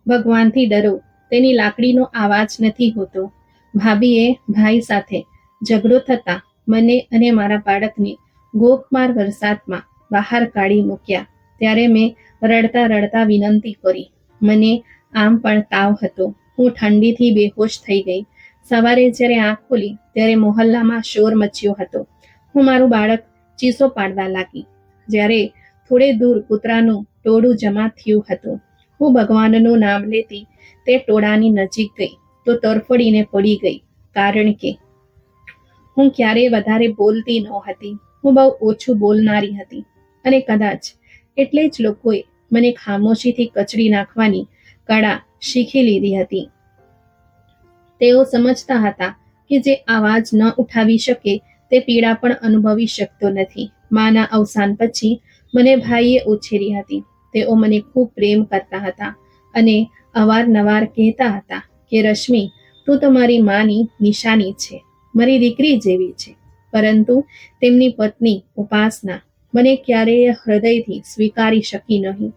ભગવાનથી ડરો, તેની લાકડીનો અવાજ નથી હોતો. ભાભીએ ભાઈ સાથે ઝઘડો થતા મને અને મારા બાળકને ગોખમાર વરસાદમાં બહાર કાઢી મૂક્યા. ત્યારે મેં રડતા રડતા વિનંતી કરી. મને આમ પણ તાવ હતો. હું ઠંડીથી બેહોશ થઈ ગઈ. સવારે જ્યારે આંખ ખોલી ત્યારે મોહલ્લામાં શોર મચ્યો હતો. હું મારું બાળક ચીસો પાડવા લાગી. જ્યારે થોડે દૂર કૂતરાનું ટોળું જમા થયું હતું. હું ભગવાનનું નામ લેતી તે ટોળાની નજીક ગઈ તો તરફડીને પડી ગઈ, કારણ કે હું ક્યારેય વધારે બોલતી નહોતી. હું બહુ ઓછું બોલનારી હતી અને કદાચ એટલે જ લોકોએ મને ખામોશીથી કચડી નાખવાની કળા શીખી લીધી હતી. તેઓ સમજતા હતા કે જે અવાજ ન ઉઠાવી શકે તે પીડા પણ અનુભવી શકતો નથી. માના અવસાન પછી મને ભાઈએ ઉછેરી હતી. તેઓ મને ખૂબ પ્રેમ કરતા હતા અને અવારનવાર કહેતા હતા કે રશ્મિ, તું તો મારી માની નિશાની છે, મારી દીકરી જેવી છે. પરંતુ તેમની પત્ની ઉપાસના મને ક્યારેય હૃદયથી સ્વીકારી શકી નહીં.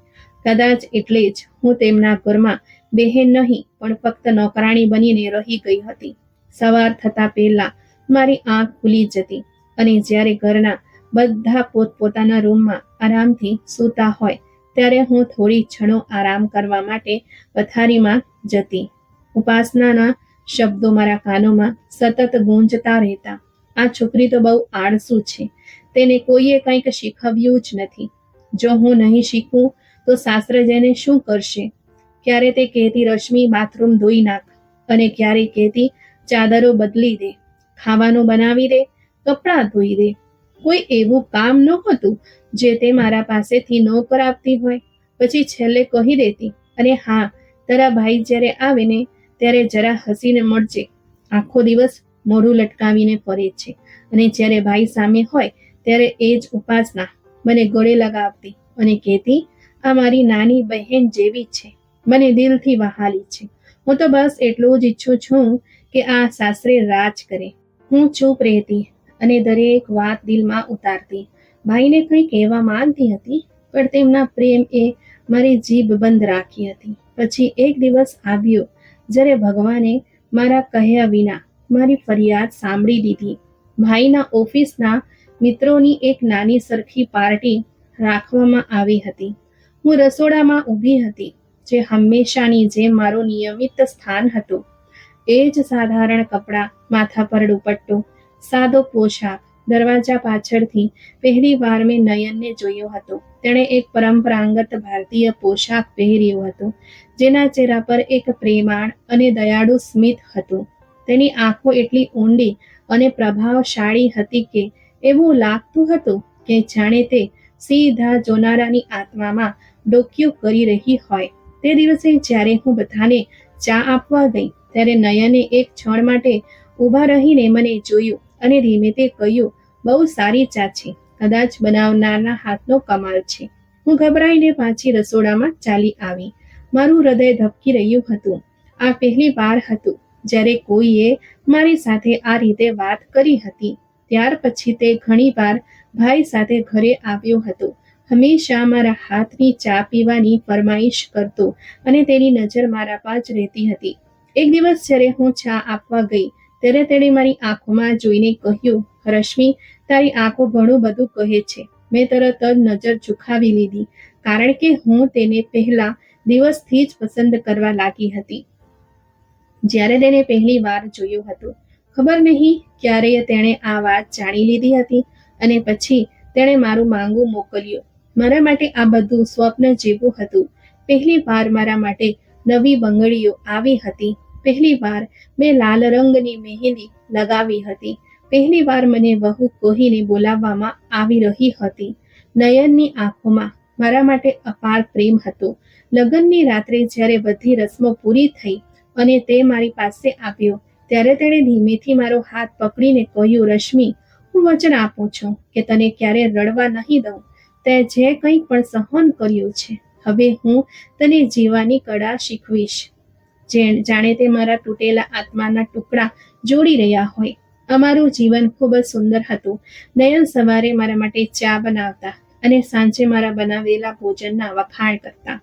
કદાચ એટલે જ હું તેમના ઘરમાં બહેન નહીં પણ ફક્ત નોકરાણી બનીને રહી ગઈ હતી. સવાર થતા પહેલા મારી આંખ ખુલી જતી અને જ્યારે ઘરના બધા પોતપોતાના રૂમમાં આરામથી સૂતા હોય ત્યારે હું થોડી ક્ષણો આરામ કરવા માટે પથારીમાં જતી. ઉપાસનાના શબ્દો મારા કાનોમાં સતત ગૂંજતા રહેતા. આ છોકરી તો બહુ આળસુ છે, તેને કોઈએ કંઈક શીખવ્યું જ નથી. જો હું નહીં શીખું તો સાસરે જઈને શું કરશે? ક્યારે તે કહેતી રશ્મિ બાથરૂમ ધોઈ નાખ, અને ક્યારે કહેતી ચાદરો બદલી દે, ખાવાનું બનાવી દે, કપડાં ધોઈ દે. કોઈ એવું કામ નહોતું જે તે મારા પાસેથી ન કરાવતી હોય. પછી છેલ્લે કહી દેતી, અને હા, તારા ભાઈ જ્યારે આવે ને ત્યારે જરા હસીને મળજે. આખો દિવસ મોઢું લટકાવીને ફરે છે. અને જ્યારે ભાઈ સામે હોય ત્યારે એ જ ઉપાસના મને ગળે લગાવતી અને કહેતી, આ મારી નાની બહેન જેવી છે, મને દિલથી વહાલી છે. હું તો બસ એટલું જ ઈચ્છું છું કે આ સાસરે રાજ કરે. હું ચૂપ રહેતી અને દરેક વાત દિલમાં ઉતારતી. ભાઈને કંઈ કહેવા માંગતી હતી પણ તેમના પ્રેમ એ મારી જીભ બંધ રાખી હતી. પછી એક દિવસ આવ્યો જ્યારે ભગવાને મારા કહ્યા વિના મારી ફરિયાદ સાંભળી લીધી. ભાઈના ઓફિસના મિત્રોની એક નાની સરખી પાર્ટી રાખવામાં આવી હતી. હું રસોડામાં ઊભી હતી, જે હંમેશાની જેમ મારું નિયમિત સ્થાન હતું. એ જ સાધારણ કપડાં, માથા પર દુપટ્ટો, સાદો પોશાક. દરવાજા પાછળથી પહેલી વાર મેં નયનને જોયો હતો. તેણે એક પરંપરાગત ભારતીય પોશાક પહેર્યો હતો, જેના ચહેરા પર એક પ્રેમાળ અને દયાળુ સ્મિત હતું. તેની આંખો એટલી ઊંડી અને પ્રભાવશાળી હતી કે એવું લાગતું હતું કે જાણે તે સીધા જોનારાની આત્મામાં ડોકિયું કરી રહી હોય. તે દિવસે જ્યારે હું બધાને ચા આપવા ગઈ ત્યારે નયને એક ક્ષણ માટે ઊભા રહીને મને જોયું અને ધીમેથી કહ્યું, બહુ સારી ચા છે, કદાચ બનાવનારના હાથનો કમાલ છે. હું ગભરાઈને પાછી રસોડામાં ચાલી આવી. મારું હૃદય ધબકી રહ્યું હતું. આ પહેલી વાર હતું જ્યારે કોઈએ મારી સાથે આ રીતે વાત કરી હતી. ત્યાર પછી તે ઘણી વાર ભાઈ સાથે ઘરે આવ્યો હતો. હંમેશા મારા હાથની ચા પીવાની ફરમાઈશ કરતો અને તેની નજર મારા પર જ રહેતી હતી. એક દિવસ જ્યારે હું ચા આપવા ગઈ ત્યારે તેણે મારી આંખોમાં જોઈને કહ્યું, રશ્મિ, તારી આંખો ઘણું બધું કહે છે. મેં તરત જ નજર ઝુકાવી લીધી, કારણ કે હું તેને પહેલા દિવસથી જ પસંદ કરવા લાગી હતી. જ્યારે તેને પહેલી વાર જોયું હતું, ખબર નહીં ક્યારે તેણે આ વાત જાણી લીધી હતી અને પછી તેણે મારું માંગું મોકલ્યું. મારા માટે આ બધું સ્વપ્ન જેવું હતું. પહેલી વાર મારા માટે નવી બંગડીઓ આવી હતી. પહેલી વાર મેં લાલ રંગની મહેંદી લગાવી હતી. પહેલી વાર મને વહુ કહીને બોલાવવામાં આવી રહી હતી. નયનની આંખોમાં મારા માટે અપાર પ્રેમ હતો. લગ્નની રાત્રે જ્યારે બધી રસમો પૂરી થઈ અને તે મારી પાસે આવ્યો ત્યારે તેણે ધીમેથી મારો હાથ પકડીને કહ્યું, રશ્મિ, હું વચન આપું છું કે તને ક્યારે રડવા નહીં દઉં. તે જે કંઈ પણ સહન કર્યું છે, હવે હું તને જીવવાની કળા શીખવીશ. જાણે તે મારા તૂટેલા આત્માના ટુકડા જોડી રહ્યા હોય. અમારું જીવન ખૂબ જ સુંદર હતું. નયન સવારે મારા માટે ચા બનાવતા અને સાંજે મારા બનાવેલા ભોજનના વખાણ કરતા.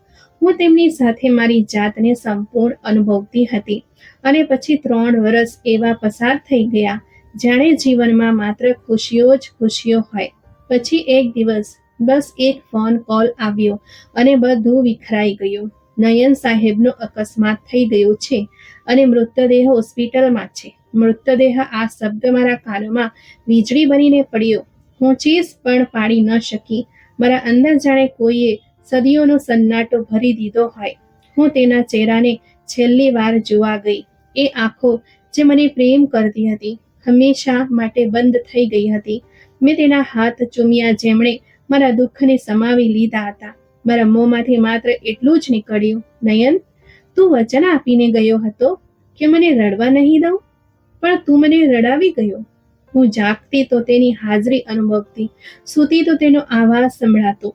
હું તેમની સાથે મારી જાતને સંપૂર્ણ અનુભવતી હતી અને પછી 3 વર્ષ એવા પસાર થઈ ગયા જાણે જીવનમાં માત્ર ખુશીઓ જ ખુશીઓ હોય. પછી એક દિવસ બસ એક ફોન કોલ આવ્યો અને બધું વિખરાઈ ગયું. નયન સાહેબનો અકસ્માત થઈ ગયો છે અને મૃતદેહ હોસ્પિટલમાં છે. મૃતદેહ આ શબ્દ મારા કાનમાં વીજળી બનીને પડ્યો. હું ચીસ પણ પાડી ન શકી. મારા અંદર જાણે કોઈએ સદીઓનો સન્નાટો ભરી દીધો હોય. હું તેના ચહેરાને છેલ્લી વાર જોવા ગઈ. એ આંખો જે મને પ્રેમ કરતી હતી હંમેશા માટે બંધ થઈ ગઈ હતી. મેં તેના હાથ ચૂમ્યા જેમણે મારા દુઃખને સમાવી લીધા હતા. મારા મોંમાંથી માત્ર એટલું જ નીકળ્યું, નયન, તું વચન આપીને ગયો હતો કે મને રડવા નહીં દઉં, પણ તું મને રડાવી ગયો. હું જાગતી તો તેની હાજરી અનુભવતી, સૂતી તો તેનો આવાજ સંભળાતો.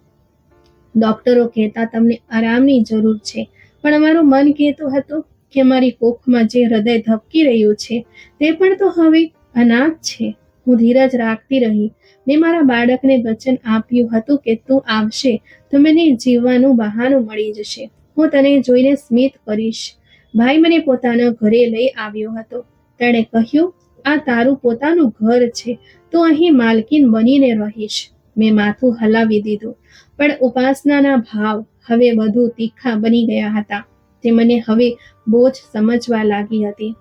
ડોક્ટરો કહેતા તમને આરામની જરૂર છે, પણ અમારું મન કહેતું હતું કે મારી કોખમાં જે હૃદય ધબકી રહ્યું છે તે પણ તો હવે અનાથ છે. હું ધીરજ રાખતી રહી. મેં મારા બાળકને વચન આપ્યું હતું કે તું આવશે તો મને જીવવાનું બહાનું મળી જશે. હું તને જોઈને સ્મિત કરીશ. ભાઈ મને પોતાના ઘરે લઈ આવ્યો હતો. તેણે કહ્યું, આ તારું પોતાનું ઘર છે, તું અહીં માલકીન બનીને રહીશ. મેં માથું હલાવી દીધું, પણ ઉપાસનાના ભાવ હવે વધુ તીખા બની ગયા હતા. તે મને હવે બોજ સમજવા લાગી હતી.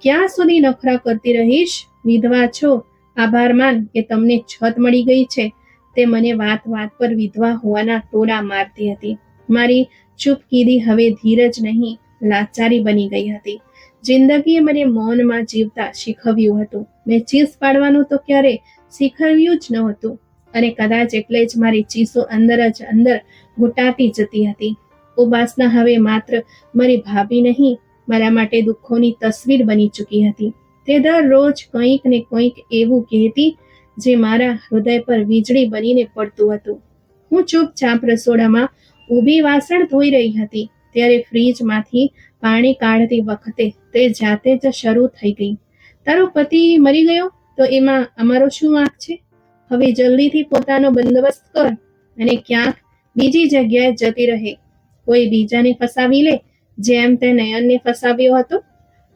ક્યાં સુધી નખરા કરતી રહીશ? વિધવા છો, આભાર માન કે તમને છત મળી ગઈ છે. તે મને વાત વાત પર વિધવા હોવાના ટોળા મારતી હતી. મારી ચૂપકીદી હવે ધીરજ નહીં, લાચારી બની ગઈ હતી. જિંદગીએ મને મૌનમાં જીવતા શીખવ્યું હતું. મેં ચીસ પાડવાનું તો ક્યારે શીખવ્યું જ નહોતું, અને કદાચ એટલે જ મારી ચીસો અંદર જ અંદર ઘૂંટાતી જતી હતી. ઉપાસના હવે માત્ર મારી ભાભી નહીં, મારા માટે દુઃખોની તસવીર બની ચૂકી હતી. તે દરરોજ કંઈક ને કંઈક એવું કહેતી જે મારા હૃદય પર વીજળી બનીને પડતું હતું. હું ચૂપચાપ રસોડામાં ઊભી વાસણ ધોઈ રહી હતી ત્યારે ફ્રીજમાંથી પાણી કાઢતી વખતે તે જાતે જ શરૂ થઈ ગઈ. તારો પતિ મરી ગયો તો એમાં અમારો શું વાંક છે? હવે જલ્દીથી પોતાનો બંદોબસ્ત કર અને ક્યાંક બીજી જગ્યાએ જતી રહે. કોઈ બીજાને ફસાવી લે, જેમ તે નયનને ફસાવ્યો હતો.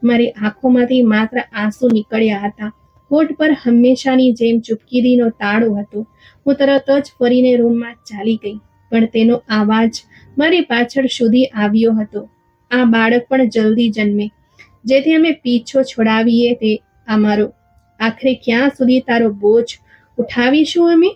મારી આંખોમાંથી માત્ર આંસુ નીકળ્યા હતા. હોઠ પર હંમેશાની જેમ ચૂપકીદીનો તાળો હતો. હું તરત જ ફરીને રૂમમાં ચાલી ગઈ, પણ તેનો આવાજ મારી પાછળ સુધી આવ્યો હતો. આ બાળક પણ જલ્દી જન્મે, જેથી અમે પીછો છોડાવીએ તે અમારો. આખરે ક્યાં સુધી તારો બોજ ઉઠાવીશું અમે?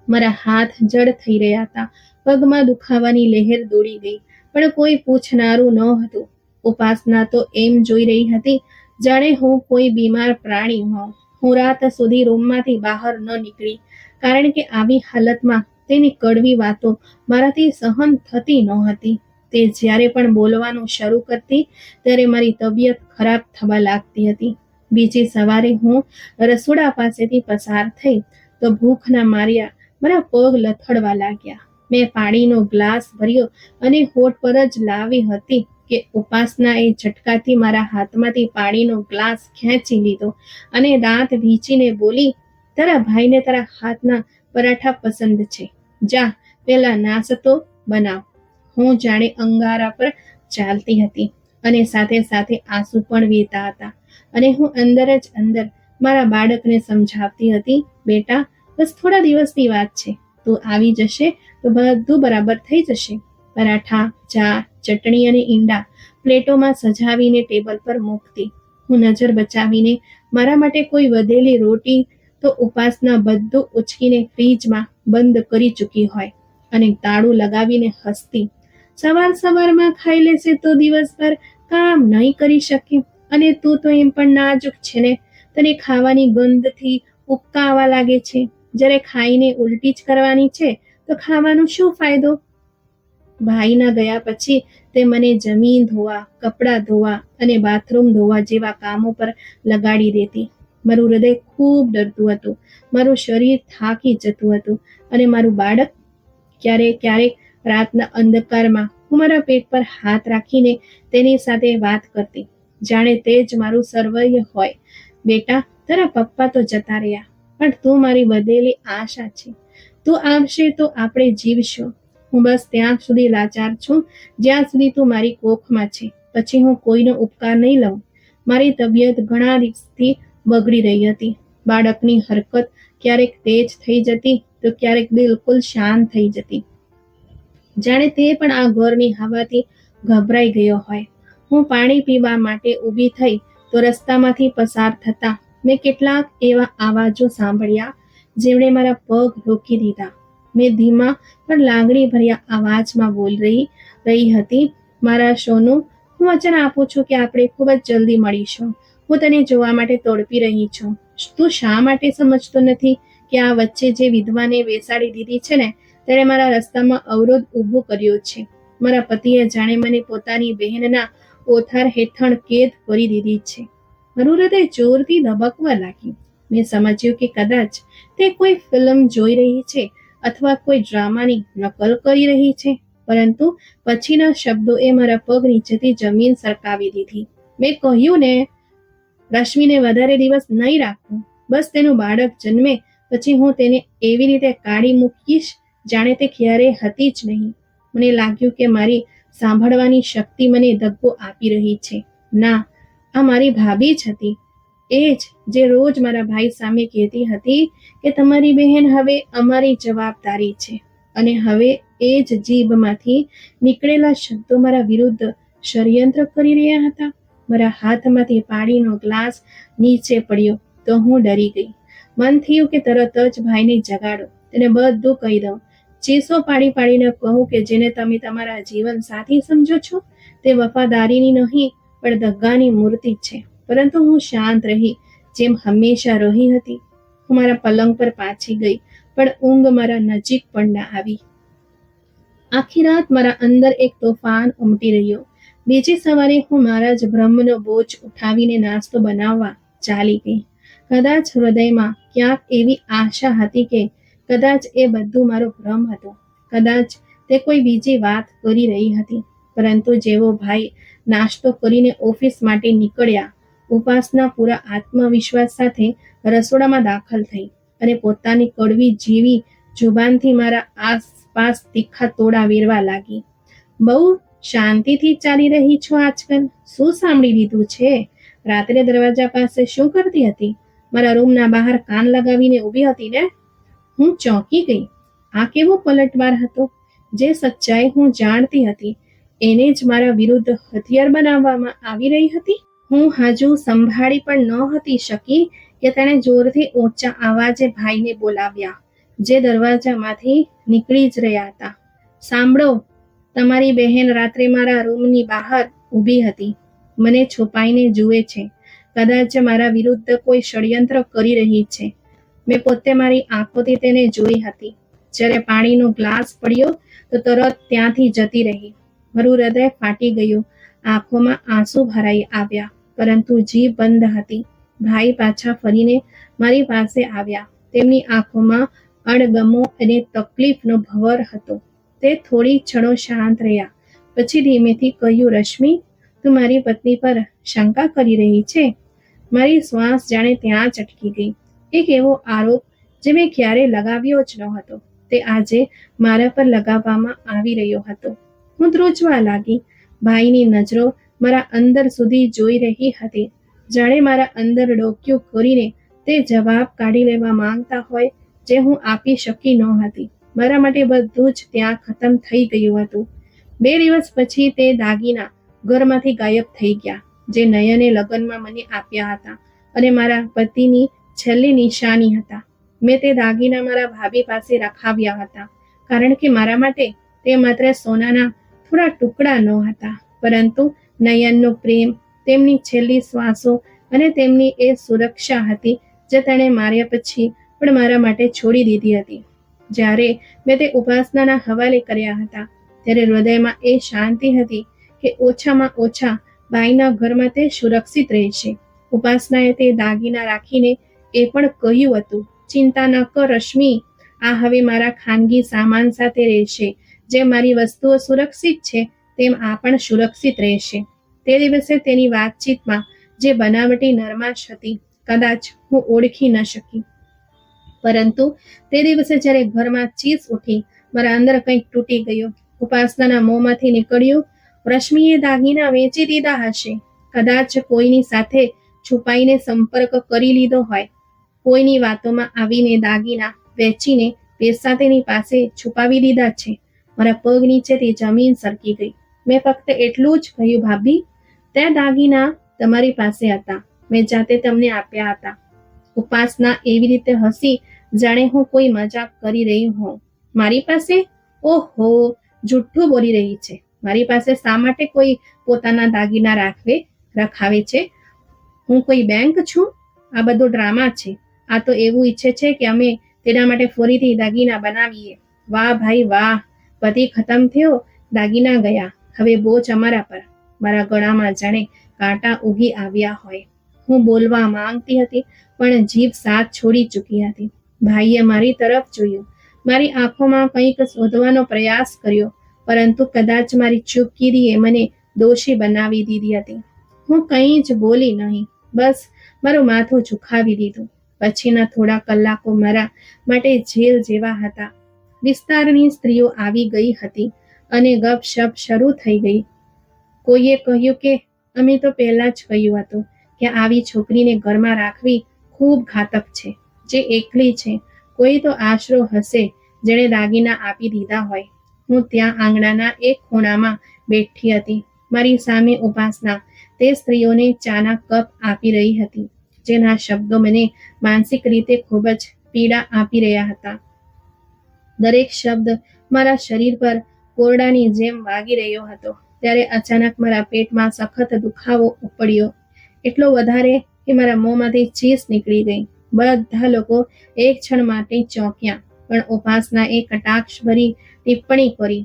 મારા હાથ જડ થઈ રહ્યા હતા. પગમાં દુખાવાની લહેર દોડી ગઈ, પણ કોઈ પૂછનારું ન હતું. ઉપાસના તો એમ જોઈ રહી હતી જાણે હું કોઈ બીમાર પ્રાણી હોઉં. હું રાત સુધી રૂમમાંથી બહાર ન નીકળી, કારણ કે આવી હાલતમાં તેની કડવી વાતો મારાથી સહન થતી નહોતી. તે જ્યારે પણ બોલવાનું શરૂ કરતી ત્યારે મારી તબિયત ખરાબ થવા લાગતી હતી. બીજી સવારે હું રસોડા પાસેથી પસાર થઈ તો ભૂખના માર્યા મારા પગ લથડવા લાગ્યા. મેં પાણીનો ગ્લાસ ભર્યો અને હોઠ પર જ લાવી હતી કે ઉપાસનાએ ઝટકાથી મારા હાથમાંથી પાણીનો ગ્લાસ ખેંચી લીધો અને દાંત ભીંચીને બોલી, તારા ભાઈને તારા હાથના પરાઠા પસંદ છે, જા પેલા નાસ્તો બનાવ. હું જાણે અંગારા પર ચાલતી હતી અને સાથે સાથે આંસુ પણ વહેતા હતા. અને હું અંદર જ અંદર મારા બાળકને સમજાવતી હતી, બેટા, બસ થોડા દિવસની વાત છે, તું આવી જશે તો બધું બરાબર થઈ જશે. પરાઠા, ચા, ચટણી અને ઈંડા પ્લેટોમાં સજાવીને ટેબલ પર મૂકતી. હું નજર બચાવીને મારા માટે કોઈ વધેલી રોટી તો ઉપાસના બધું ઉચકીને ફ્રીજમાં બંધ કરી ચૂકી હોય અને તાળું લગાવીને હસતી. સવારમાં ખાઈ લેશે તો દિવસભર કામ નહીં કરી શકે, અને તું તો એમ પણ નાજુક છે ને, તને ખાવાની ગંધથી ઉબકા આવવા લાગે છે. જ્યારે ખાઈને ઉલટી જ કરવાની છે તો ખાવાનો શું ફાયદો? ભાઈના ગયા પછી તે મને જમીન ધોવા, કપડાં ધોવા અને બાથરૂમ ધોવા જેવા કામો પર લગાડી દેતી. મારું હૃદય ખૂબ ડરતું હતું, મારું શરીર થાકી જતું હતું, અને મારું બાળક? ક્યારેક રાતના અંધકારમાં હું મારા પેટ પર હાથ રાખીને તેની સાથે વાત કરતી, જાણે તે જ મારું સર્વસ્વ હોય. બેટા, તારા પપ્પા તો જતા રહ્યા, પણ તું મારી વધેલી આશા છે. તું આવશે તો આપણે જીવશું. હું બસ ત્યાં સુધી લાચાર છું જ્યાં સુધી તું મારી કોખમાં છે. પછી હું કોઈનો ઉપકાર નહીં લઉં. મારી તબિયત ઘણા દિવસથી બગડી રહી હતી. બાળકની હરકત ક્યારેક તેજ થઈ જતી તો ક્યારેક બિલકુલ શાંત થઈ જતી, જાણે તે પણ આ ઘરની હવાથી ગભરાઈ ગયો હોય. હું પાણી પીવા માટે ઊભી થઈ તો રસ્તામાંથી પસાર થતા મેં કેટલાક એવા અવાજો સાંભળ્યા જેમણે મારા પગ રોકી દીધા. મેં ધીમા પણ લાગણીભર્યા અવાજમાં બોલી રહી હતી, મારા સોનું, હું વચન આપું છું કે આપણે ખૂબ જ જલ્દી મળીશું. હું તને જોવા માટે તડપી રહી છું. તું શા માટે સમજતો નથી કે આ વચ્ચે જે વિધવાને બેસાડી દીધી છે ને, તેણે મારા રસ્તામાં અવરોધ ઊભો કર્યો છે. મારા પતિએ જાણે મને પોતાની બહેનના ઓથાર હેઠળ કેદ કરી દીધી છે. મારું હૃદય જોરથી ધબકવા લાગ્યું. મેં સમજ્યું કે કદાચ તે કોઈ ફિલ્મ જોઈ રહી છે અથવા કોઈ ડ્રામાની નકલ કરી રહી છે. પરંતુ પછીના શબ્દોએ મારા પગ નીચેથી જમીન સરકાવી દીધી. મેં કહ્યું ને, રશ્મિને વધારે દિવસ નહીં રાખવું. બસ તેનું બાળક જન્મે પછી હું તેને એવી રીતે કાઢી મૂકીશ જાણે તે ક્યારેય હતી જ નહીં. મને લાગ્યું કે મારી સાંભળવાની શક્તિ મને ધક્કો આપી રહી છે. ના, આ મારી ભાભી જ હતી. એ જ જે રોજ મારા ભાઈ સામે કહેતી હતી કે તમારી બહેન હવે અમારી જવાબદારી છે. અને હવે એ જ જીભમાંથી નીકળેલા શબ્દો મારા વિરુદ્ધ ષડયંત્ર કરી રહ્યા હતા. મારા હાથમાંથી પાણીનો ગ્લાસ નીચે પડ્યો તો હું ડરી ગઈ. મન થયું કે તરત જ ભાઈને જગાડો, તેને બધું કહી દઉં. ચીસો પાડી પાડીને કહું કે જેને તમે તમારા જીવન સાથી સમજો છો તે વફાદારીની નહીં પણ દગાની મૂર્તિ છે. પરંતુ હું શાંત રહી, જેમ હંમેશા રહી હતી. હું મારા પલંગ પર પાછી ગઈ, પણ ઊંઘ મારા નજીક પણ ના આવી. આખી રાત મારા અંદર એક તોફાન ઉમટી રહ્યો. બીજી સવારે હું મારા જ ભ્રમનો બોજ ઉઠાવીને નાસ્તો બનાવવા ચાલી ગઈ. કદાચ હૃદયમાં ક્યાંક એવી આશા હતી કે કદાચ એ બધું મારો ભ્રમ હતો. કદાચ તે કોઈ બીજી વાત કરી રહી હતી. પરંતુ જેવો ભાઈ નાસ્તો કરીને ઓફિસ માટે નીકળ્યા, ઉપાસના પૂરા આત્મવિશ્વાસ સાથે રસોડામાં દાખલ થઈ અને પોતાની કડવી જેવી જુબાનથી મારા આસપાસ તીખા તોડા વેરવા લાગી. બહુ શાંતિથી ચાલી રહી છો આજકાલ? શું સાંભળી લીધું છે? રાત્રે દરવાજા પાસે શું કરતી હતી? મારા રૂમના બહાર કાન લગાવીને ઊભી હતી ને? હું ચોંકી ગઈ. આ કેવો પલટવાર હતો! જે સચ્ચાઈ હું જાણતી હતી એને જ મારા વિરુદ્ધ હથિયાર બનાવવામાં આવી રહી હતી. હું હજુ સંભાળી પણ નહોતી શકી કે તેણે જોરથી ઊંચા અવાજે ભાઈને બોલાવ્યા, જે દરવાજામાંથી નીકળી જ રહ્યા હતા. સાંભળો, તમારી બહેન રાત્રે મારા રૂમની બહાર ઊભી હતી. મને છુપાઈને જુએ છે. કદાચ મારા વિરુદ્ધ કોઈ ષડયંત્ર કરી રહી છે. મેં પોતે મારી આંખોથી તેને જોઈ હતી. જ્યારે પાણીનો ગ્લાસ પડ્યો તો તરત ત્યાંથી જતી રહી. મારું હૃદય ફાટી ગયું. આંખોમાં આંસુ ભરાઈ આવ્યા, પરંતુ જીભ બંધ હતી. ભાઈ પાછા ફરીને મારી પાસે આવ્યા. તેમની આંખોમાં અણગમો અને તકલીફનો ભંવર હતો. તે થોડી ક્ષણો શાંત રહ્યા. પછી ધીમેથી કહ્યું, રશ્મિ, તું મારી પત્ની પર શંકા કરી રહી છે? મારી શ્વાસ જાણે ત્યાં જ અટકી ગઈ. એક એવો આરોપ જે મેં ક્યારેય લગાવ્યો જ નહોતો, તે આજે મારા પર લગાવવામાં આવી રહ્યો હતો. હું ધ્રુજવા લાગી. ભાઈની નજરો મારા અંદર સુધી જોઈ રહી હતી, જાણે મારા અંદર ડોકિયું કરીને તે જવાબ કાઢી લેવા માંગતા હોય જે હું આપી શકી નહોતી. મારા માટે બધું જ ત્યાં ખતમ થઈ ગયું હતું. 2 દિવસ પછી તે દાગીના ઘરમાંથી ગાયબ થઈ ગયા, જે નયને લગ્નમાં મને આપ્યા હતા અને મારા પતિની છેલ્લી નિશાની હતા. મેં તે દાગીના મારા ભાભી પાસે રખાવ્યા હતા, કારણ કે મારા માટે તે માત્ર સોનાના થોડા ટુકડા ન હતા, પરંતુ નયનનો પ્રેમ, તેમની છેલ્લી શ્વાસો અને તેમની એ સુરક્ષા હતી જે તેણે માર્યા પછી પણ મારા માટે છોડી દીધી હતી. જ્યારે મેં તે ઉપાસનાના હવાલે કર્યા હતા, ત્યારે હૃદયમાં એ શાંતિ હતી કે ઓછામાં ઓછા ભાઈના ઘરમાં તે સુરક્ષિત રહેશે. ઉપાસનાએ તે દાગીના રાખીને એ પણ કહ્યું હતું, ચિંતા ન કર રશ્મિ, આ હવે મારા ખાનગી સામાન સાથે રહેશે. જેમ મારી વસ્તુઓ સુરક્ષિત છે તેમ આ પણ સુરક્ષિત રહેશે. તે દિવસે તેની વાતચીતમાં જે બનાવટી નરમાશ હતી, કદાચ હું ઓળખી ન શકી. પરંતુ તે દિવસે જ્યારે ઘરમાં ચીસ ઉઠી મારા અંદર કંઈક તૂટી ગયું. ઉપાસનાના મોંમાંથી નીકળ્યું, રશ્મિએ દાગીના વેચી દીધા હશે. કદાચ કોઈની સાથે છુપાઈને સંપર્ક કરી લીધો હોય. કોઈની વાતોમાં આવીને દાગીના વેચીને પૈસા તેની પાસે છુપાવી દીધા છે. મારા પગ નીચેથી જમીન સરકી ગઈ. મેં ફક્ત એટલું જ કહ્યું, ભાભી, તે દાગીના તમારી પાસે હતા. મેં જાતે તમને આપ્યા હતા. ઉપાસના એવી રીતે હસી જાણે હું કોઈ મજાક કરી રહી હોઉં. મારી પાસે? ઓહો, જુઠ્ઠું બોલી રહી છે. મારી પાસે શા માટે કોઈ પોતાના દાગીના રખાવે છે? હું કોઈ બેંક છું? આ બધો ડ્રામા છે. આ તો એવું ઈચ્છે છે કે અમે તેના માટે ફરીથી દાગીના બનાવીએ. વાહ ભાઈ વાહ, પતિ ખતમ થયો, દાગીના ગયા, હવે બોજ અમારા પર. મારા ગળામાં જાણે કાંટા ઉગી આવ્યા હોય. હું બોલવા માંગતી હતી પણ જીભ સાથ છોડી ચૂકી હતી. ભાઈએ મારી તરફ જોયું, મારી આંખોમાં કંઈક શોધવાનો પ્રયાસ કર્યો, પરંતુ કદાચ મારી ચૂપકીરીએ મને દોષી બનાવી દીધી હતી. હું કંઈ જ બોલી નહીં, બસ મારું માથું ઝુકાવી દીધું. પછીના થોડા કલાકો મારા માટે જેલ જેવા હતા. વિસ્તારની સ્ત્રીઓ આવી ગઈ હતી અને ગપશપ શરૂ થઈ ગઈ. કોઈએ કહ્યું કે અમે તો પહેલા જ કહ્યું હતું કે આવી છોકરીને ઘરમાં રાખવી ખૂબ ઘાતક છે, જે એકલી છે. કોઈ તો આશરો હશે જેણે દાગીના આપી દીધા હોય. હું ત્યાં આંગણાના એક ખૂણામાં બેઠી હતી. મારી સામે ઉપાસના તે સ્ત્રીઓને ચાના કપ આપી રહી હતી, જેના શબ્દો મને માનસિક રીતે ખૂબ જ પીડા આપી રહ્યા હતા. દરેક શબ્દ મારા શરીર પર કોરડાની જેમ વાગી રહ્યો હતો. ત્યારે અચાનક મારા પેટમાં સખત દુખાવો ઉપડ્યો, એટલો વધારે કે મારા મોંમાંથી ચીસ નીકળી ગઈ. બધા લોકો એક ક્ષણ માટે ચોંક્યા, પણ ઉપાસનાએ કટાક્ષભરી ટિપ્પણી કરી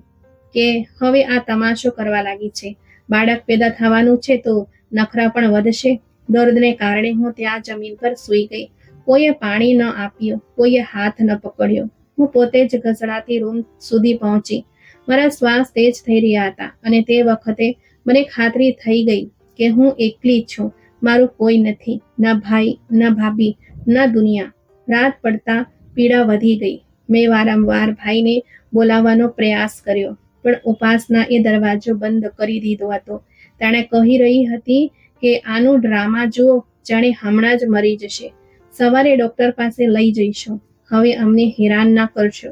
કે હવે આ તમાશો કરવા લાગી છે. બાળક પેદા થવાનું છે તો નખરા પણ વધશે. દર્દને કારણે હું ત્યાં જમીન પર સૂઈ ગઈ. કોઈએ પાણી ન આપ્યું, કોઈએ હાથ ન પકડ્યો. હું પોતે જ ઘસડાતી રૂમ સુધી પહોંચી. મારા શ્વાસ તેજ થઈ રહ્યા હતા અને તે વખતે મને ખાતરી થઈ ગઈ કે હું એકલી છું. મારું કોઈ નથી, ન ભાઈ, ન ભાભી, ન દુનિયા. રાત પડતા પીડા વધી ગઈ. મેં વારંવાર ભાઈને બોલાવવાનો પ્રયાસ કર્યો, પણ ઉપાસના એ દરવાજો બંધ કરી દીધો હતો. તેણે કહી રહી હતી કે આનું ડ્રામા જુઓ, જાણે હમણાં જ મરી જશે. સવારે ડોક્ટર પાસે લઈ જઈશું. હવે અમને હેરાન ના કરશો.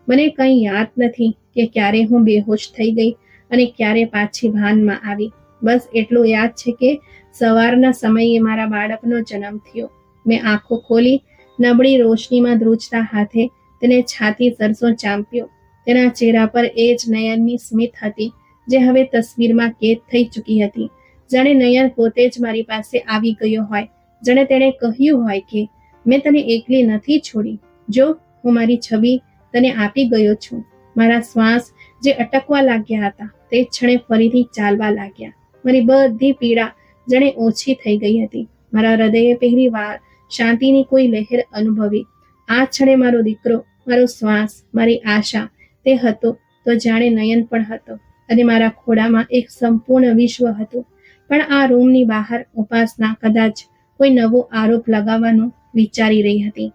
મને કંઈ યાદ નથી કે ક્યારે હું બેહોશ થઈ ગઈ અને ક્યારે પાછી ભાનમાં આવી. બસ એટલું યાદ છે કે સવારના સમયે મારા બાળકનો જન્મ થયો. મેં આંખો ખોલી, નબળી રોશનીમાં ધ્રુજતા હાથે તેને છાતી સરસો ચાંપ્યો. તેના ચહેરા પર એ જ નયનની સ્મિત હતી જે હવે તસવીરમાં કેદ થઈ ચૂકી હતી. જાણે નયન પોતે જ મારી પાસે આવી ગયો હોય, જાણે તેણે કહ્યું હોય કે મેં તને એકલી નથી છોડી. જો, હું મારી છબી તને આપી ગયો છું. મારા શ્વાસ જે અટકવા લાગ્યા હતા તે ક્ષણે ફરીથી ચાલવા લાગ્યા. મારી બધી પીડા જાણે ઓછી થઈ ગઈ હતી. મારા હૃદયે પહેલી વાર શાંતિની કોઈ લહેર અનુભવી. આ ક્ષણે મારો દીકરો, મારો શ્વાસ, મારી આશા તે હતો તો જાણે નયન પણ હતો અને મારા ખોળામાં એક સંપૂર્ણ વિશ્વ હતું. પણ આ રૂમની બહાર ઉપાસના કદાચ કોઈ નવો આરોપ લગાવવાનું વિચારી રહી હતી.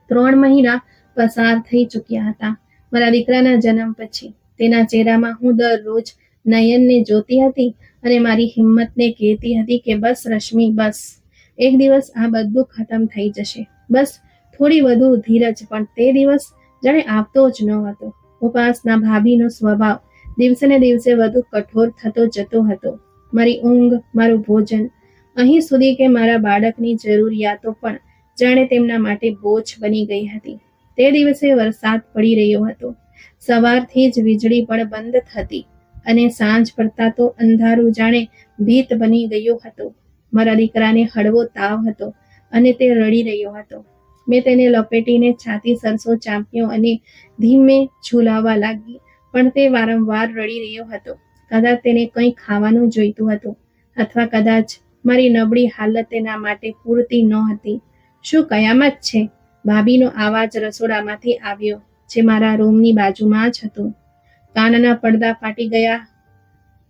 3 મહિના પસાર થઈ ચૂક્યા હતા મારા દીકરાના જન્મ પછી. તેના ચહેરામાં હું દરરોજ નયનને જોતી હતી અને મારી હિંમતને કહેતી હતી કે બસ રશ્મિ, બસ. એક દિવસ આ બધું ખતમ થઈ જશે. બસ થોડી વધુ ધીરજ. પણ તે દિવસ જાણે આવતો જ ન હતો. ઉપાસના ભાભીનો સ્વભાવ દિવસે ને દિવસે વધુ કઠોર થતો જતો હતો. મારી ઊંઘ, મારું ભોજન, અહીં સુધી કે મારા બાળકની જરૂરિયાતો પણ જાણે તેમના માટે બોજ બની ગઈ હતી. તે દિવસે વરસાદ પડી રહ્યો હતો. સવારથી જ વીજળી પણ બંધ થતી અને સાંજ પડતા તો અંધારું જાણે ભીત બની ગયું હતું. મારા દીકરાને હળવો તાવ હતો અને તે રડી રહ્યો હતો. મેં તેને લપેટીને છાતી સરસો ચાંપ્યો અને ધીમે ઝૂલાવવા લાગી, પણ તે વારંવાર રડી રહ્યો હતો. કદાચ તેને કંઈ ખાવાનું જોઈતું હતું, અથવા કદાચ મારી નબળી હાલત તેના માટે પૂરતી નહોતી. શું કયામત છે? ભાભીનો અવાજ રસોડામાંથી આવ્યો, જે મારા રૂમની બાજુમાં જ હતું. કાનના પડદા ફાટી ગયા.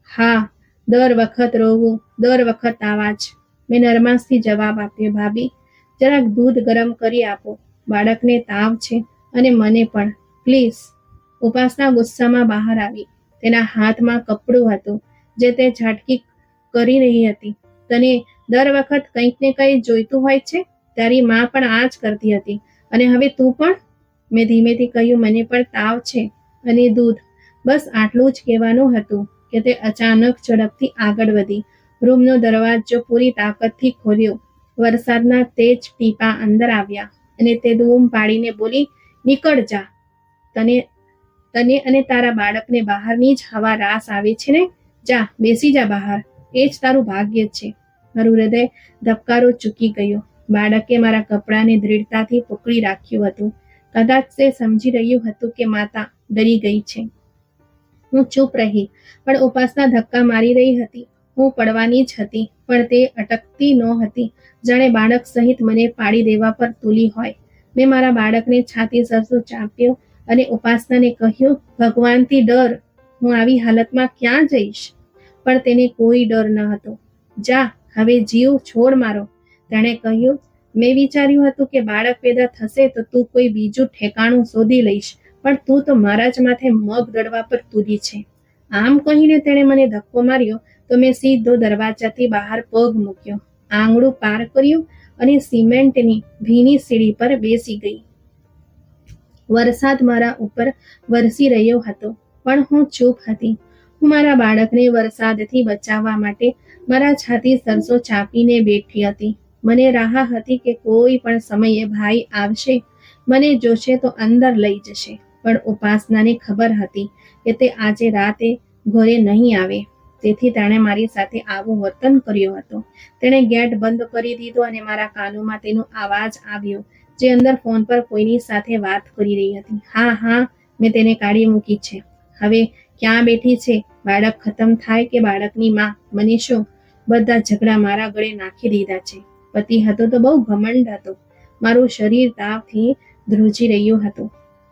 હા, દર વખત રોવું, દર વખત આવાજ. મેં નરમાશથી જવાબ આપ્યો, ભાભી, જરાક દૂધ ગરમ કરી આપો. બાળકને તાવ છે અને મને પણ, પ્લીઝ. ઉપાસના ગુસ્સામાં બહાર આવી. તેના હાથમાં કપડું હતું જે તે ઝાટકી કરી રહી હતી. તને દર વખત કંઈક ને કંઈ જોઈતું હોય છે. તારી માં પણ આ જ કરતી હતી અને હવે તું પણ. મેં ધીમેથી કહ્યું, મને પણ તાવ છે અને દૂધ. બસ આટલું જ કહેવાનું હતું કે તે અચાનક ઝડપથી આગળ વધી. રૂમનો દરવાજો પૂરી તાકાતથી ખોલ્યો. વરસાદના તેજ ટીપા અંદર આવ્યા અને તે બૂમ પાડીને બોલી, નીકળ જા. તને તને અને તારા બાળકને બહારની જ હવા રાસ આવે છે ને? જા, બેસી જા બહાર. એ જ તારું ભાગ્ય છે. મારું હૃદય ધબકારો ચૂકી ગયો. બાળકે મારા કપડાને દૃઢતાથી પકડી રાખ્યું હતું. કદાચ તે સમજી રહ્યું હતું કે માતા ડરી ગઈ છે. હું ચૂપ રહી, પણ ઉપાસના ધક્કા મારી રહી હતી. હું પડવાની જ હતી, પણ તે અટકતી નહોતી. જાણે બાળક સહિત મને પાડી દેવા પર તૂલી હોય. મેં મારા બાળકને છાતી સરસું ચાંપ્યો અને ઉપાસનાને કહ્યું, ભગવાનથી ડર. હું આવી હાલતમાં ક્યાં જઈશ? પણ તેને કોઈ ડર ન હતો. જા, હવે જીવ છોડ મારો, તેણે કહ્યું. મેં વિચાર્યું હતું કે બાળક પેદા થશે તો તું કોઈ બીજું ઠેકાણું શોધી લઈશ, પણ તું તો મારા જ માથે મગ દળવા પર તૂલી છે. આમ કહીને તેણે મને ધક્કો માર્યો તો મેં સીધો દરવાજાથી બહાર પગ મૂક્યો, આંગળું પાર કર્યું અને સિમેન્ટની ભીની સીડી પર બેસી ગઈ. વરસાદ મારા ઉપર વરસી રહ્યો હતો, પણ હું ચૂપ હતી. હું મારા બાળકને વરસાદથી બચાવવા માટે મારા છાતી સરસો ચાપીને બેઠી હતી. મને રાહ હતી કે કોઈ પણ સમયે ભાઈ આવશે, મને જોશે તો અંદર લઈ જશે. પણ ઉપાસનાને ખબર હતી કે તે આજે રાતે ઘરે નહીં આવે, તેથી તેણે મારી સાથે આવું વર્તન કર્યું હતું. તેણે ગેટ બંધ કરી દીધો અને મારા કાનોમાં તેનો અવાજ આવ્યો, જે અંદર ફોન પર કોઈની સાથે વાત કરી રહી હતી. હા હા, મેં તેને કાઢી મૂકી છે. હવે ક્યાં બેઠી છે? બાળક ખતમ થાય કે બાળકની માં, મને શું? બધા ઝઘડા મારા ગળે નાખી દીધા છે. પતિ હતો તો બહુ ઘમંડ હતો. મારું શરીર તાવથી ધ્રુજી રહ્યું હતું.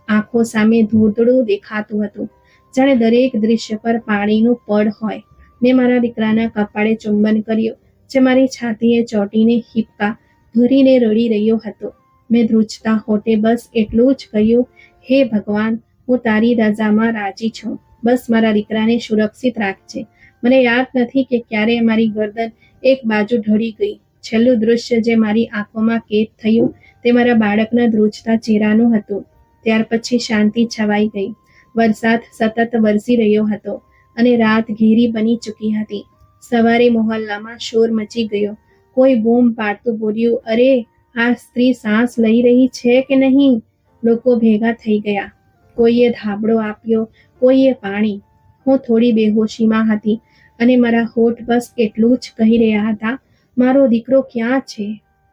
આંખો સામે ધૂળધૂળું દેખાતું હતું, જાણે દરેક દૃશ્ય પર પાણીનું પડ હોય. મેં મારા દીકરાના કપાળે ચુંબન કર્યું, જે મારી છાતીએ ચોંટીને હિપકા ભરીને રડી રહ્યો હતો. મેં ધ્રુજતા હોઠે બસ એટલું જ કહ્યું, હે ભગવાન, હું તારી રજામાં રાજી છું. બસ મારા દીકરાને સુરક્ષિત રાખજે. મને યાદ નથી કે ક્યારે મારી ગરદન એક બાજુ ઢળી ગઈ. છેલ્લું દૃશ્ય જે મારી આંખોમાં કેદ થયું તે મારા બાળકના ધ્રુજતા ચહેરાનું હતું. ત્યાર પછી શાંતિ છવાઈ ગઈ. વરસાદ સતત વરસી રહ્યો હતો અને રાત ઘેરી બની ચૂકી હતી. સવારે મોહલ્લામાં શોર મચી ગયો. કોઈ બૂમ પાડતું બોલ્યું, અરે, આ સ્ત્રી સાસ લઈ રહી છે કે નહીં? લોકો ભેગા થઈ ગયા. કોઈએ ધાબળો આપ્યો, કોઈએ પાણી. હું થોડી બેહોશીમાં હતી અને મારા હોઠ બસ એટલું જ કહી રહ્યા હતા, મારો દીકરો ક્યાં છે?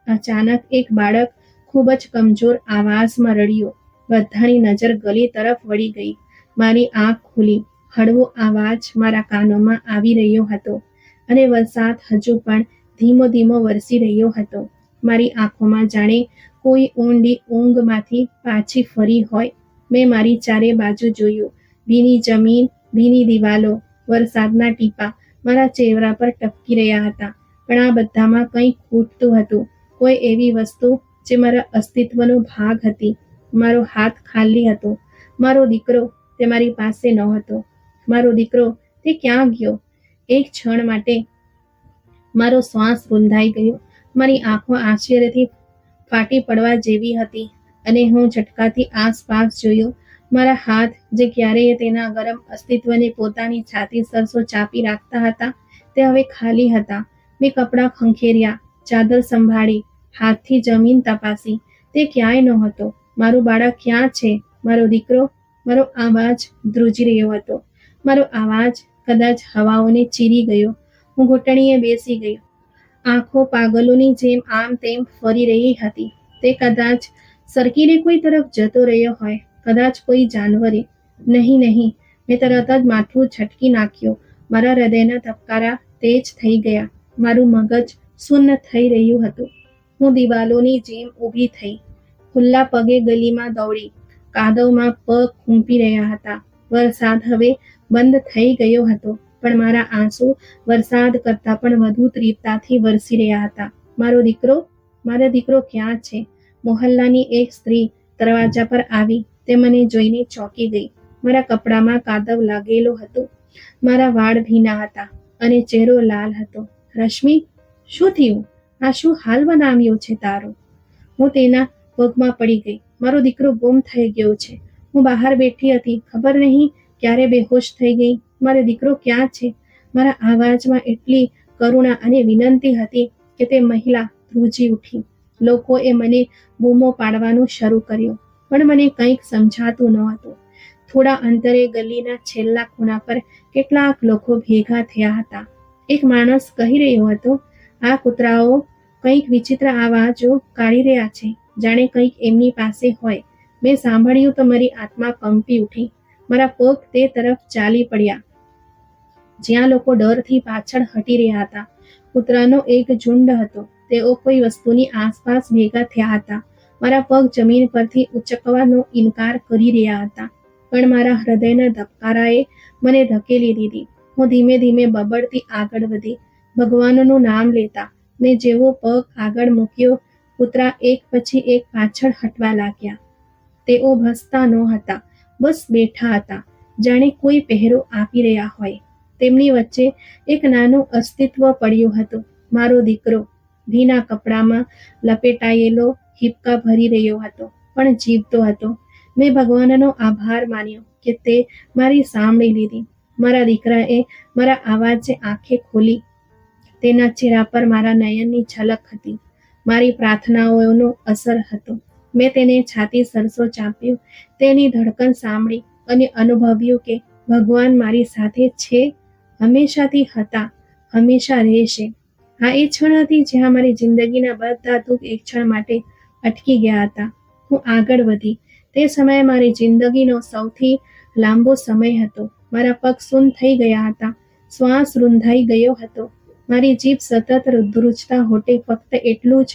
અચાનક એક બાળક ખૂબ જ કમજોર આવાજમાં રડ્યો. બધાની નજર ગલી તરફ વળી ગઈ. મારી આંખ ખુલી. હળવો અવાજ મારા કાનોમાં આવી રહ્યો હતો અને વરસાદ હજુ પણ ધીમો ધીમો વરસી રહ્યો હતો. મારી આંખોમાં જાણે કોઈ ઊંડી ઊંઘમાંથી પાછી ફરી હોય. મેં મારી ચારે બાજુ જોયું. ભીની જમીન, ભીની દિવાલો, વરસાદના ટીપા મારા ચહેરા પર ટપકી રહ્યા હતા. પણ આ બધામાં કંઈ ખૂટતું હતું, કોઈ એવી વસ્તુ જે મારા અસ્તિત્વનો ભાગ હતી. મારો હાથ ખાલી હતો. મારો દીકરો, તે મારી પાસે નહોતો. મારો દીકરો, તે ક્યાં ગયો? એક ક્ષણ માટે મારો શ્વાસ રૂંધાઈ ગયો. મારી આંખો આશ્ચર્યથી ફાટી પડવા જેવી હતી અને હું ઝટકાથી આસપાસ જોયું. મારા હાથ, જે ક્યારેય તેના ગરમ અસ્તિત્વને પોતાની છાતી સરસો ચાપી રાખતા હતા, તે હવે ખાલી હતા. મેં કપડાં ખંખેર્યા, ચાદર સંભાળી, હાથથી જમીન તપાસી. તે ક્યાંય નહોતો. મારું બાળક ક્યાં છે? મારો દીકરો? મારો અવાજ ધ્રુજી રહ્યો હતો. મારો અવાજ કદાચ હવાઓને ચીરી ગયો. હું ઘૂંટણીએ બેસી ગઈ. આંખો પાગલોની જેમ આમ તેમ ફરી રહી હતી. તે કદાચ સરકીને કોઈ તરફ જતો રહ્યો હોય, કદાચ કોઈ જાનવરે. નહીં નહીં, મેં તરત જ માથું ઝટકી નાખ્યું. મારા હૃદયના ધબકારા તેજ થઈ ગયા. મારું મગજ શૂન્ય થઈ રહ્યું હતું. હું દિવાલોની જેમ ઊભી થઈ. ખુલ્લા પગે ગલીમાં દોડી. કાદવમાં પગ ખૂંપી રહ્યા હતા. વરસાદ હવે બંધ થઈ ગયો હતો, પણ મારા આંસુ વરસાદ કરતાં પણ વધુ તીવ્રતાથી વરસી રહ્યા હતા. મારો દીકરો ક્યાં છે? મોહલ્લાની એક સ્ત્રી દરવાજા પર આવી. તે મને જોઈને ચોંકી ગઈ. મારા કપડામાં કાદવ લાગેલો હતો. મારા વાળ ભીના હતા અને ચહેરો લાલ હતો. રશ્મિ, શું થયું? આ શું હાલ બનાવ્યો છે તારો? હું તેના પગમાં પડી ગઈ. મારો દીકરો ગુમ થઈ ગયો છે. હું બહાર બેઠી હતી, ખબર નહીં ક્યારે બેહોશ થઈ ગઈ. મારો દીકરો ક્યાં છે? મારા અવાજમાં એટલી કરુણા અને વિનંતી હતી કે તે મહિલા ધ્રુજી ઉઠી. લોકોએ મને બૂમો પાડવાનું શરૂ કર્યું, પણ મને કંઈક સમજાતું ન હતું. થોડા અંતરે ગલીના છેલ્લા ખૂણા પર કેટલાક લોકો ભેગા થયા હતા. એક માણસ કહી રહ્યો હતો, આ કૂતરાઓ કંઈક વિચિત્ર અવાજો કાઢી રહ્યા છે, જાણે કંઈક એમની પાસે હોય. મેં સાંભળ્યું તો મારી આત્મા કંપી ઉઠી. મારા પગ તે તરફ ચાલી પડ્યા જ્યાં લોકો ડરથી પાછળ હટી રહ્યા હતા. કૂતરાનો એક ઝુંડ હતો. તેઓ કોઈ વસ્તુની આસપાસ ભેગા થયા હતા. મારા પગ જમીન પરથી ઉચકવાનો ઇનકાર કરી રહ્યા હતા, પણ મારા હૃદયના ધબકારાએ મને ધકેલી દીધી. હું ધીમે ધીમે બબડતી આગળ વધી, ભગવાનનું નામ લેતા. મેં જેવો પગ આગળ મૂક્યો, કૂતરા એક પછી એક પાછળ હટવા લાગ્યા. તેઓ ભસતા નહોતા, બસ બેઠા હતા, જાણે કોઈ પહેરો આપી રહ્યા હોય. તેમની વચ્ચે એક નાનું અસ્તિત્વ પડ્યું હતું, મારો દીકરો. ભીના કપડામાં લપેટાયેલો હિપકા ભરી રહ્યો હતો, પણ જીવતો હતો. મેં ભગવાનનો આભાર માન્યો કે તે મારી સાંભળી લીધી. મારા દીકરાએ મારા અવાજે આંખે ખોલી. તેના ચહેરા પર મારા નયનની ઝલક હતી. મારી પ્રાર્થનાઓનો અસર હતો. મેં તેને છાતી સરસો ચાંપ્યું, તેની ધડકન સાંભળી અને અનુભવ્યું કે ભગવાન મારી સાથે છે, હંમેશાથી હતા, હંમેશા રહેશે. આ એ ક્ષણ હતી જ્યાં મારી જિંદગીના બધા દુઃખ એક ક્ષણ માટે અટકી ગયા હતા. હું આગળ વધી. તે સમયે મારી જિંદગીનો સૌથી લાંબો સમય હતો. મારા પગ સૂન થઈ ગયા હતા, શ્વાસ રૂંધાઈ ગયો હતો. મારી જીભ સતત ધ્રુજતા હોઠે ફક્ત એટલું જ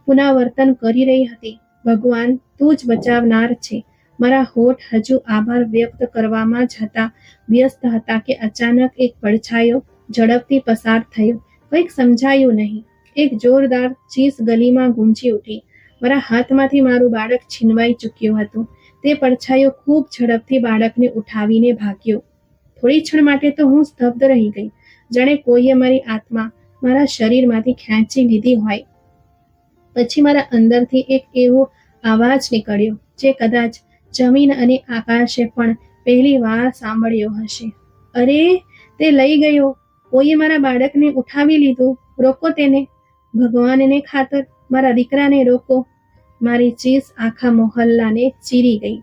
પુનરાવર્તન કરી રહી હતી, ભગવાન, તું જ બચાવનાર છે. મારા હોઠ હજુ આભાર વ્યક્ત કરવામાં જ હતા, વ્યસ્ત હતા કે અચાનક એક પડછાયો ઝડપથી પસાર થયો. કંઈક સમજાયું નહીં. એક જોરદાર ચીસ ગલીમાં ગુંજી ઉઠી. મારા હાથમાંથી મારું બાળક છીનવાઈ ચૂક્યું હતું. તે પડછાયો ખૂબ ઝડપથી બાળકને ઉઠાવીને ભાગ્યો. થોડી ક્ષણ માટે તો હું સ્તબ્ધ રહી ગઈ, જાણે કોઈએ મારી આત્મા મારા શરીરમાંથી ખેંચી લીધી હોય. પછી મારા અંદરથી એક એવો અવાજ નીકળ્યો જે કદાચ જમીન અને આકાશે પણ પહેલી વાર સાંભળ્યો હશે. અરે, તે લઈ ગયો! કોઈએ મારા બાળકને ઉઠાવી લીધું! રોકો તેને! ભગવાનને ખાતર મારા દીકરાને રોકો! મારી ચીસ આખા મોહલ્લાને ચીરી ગઈ.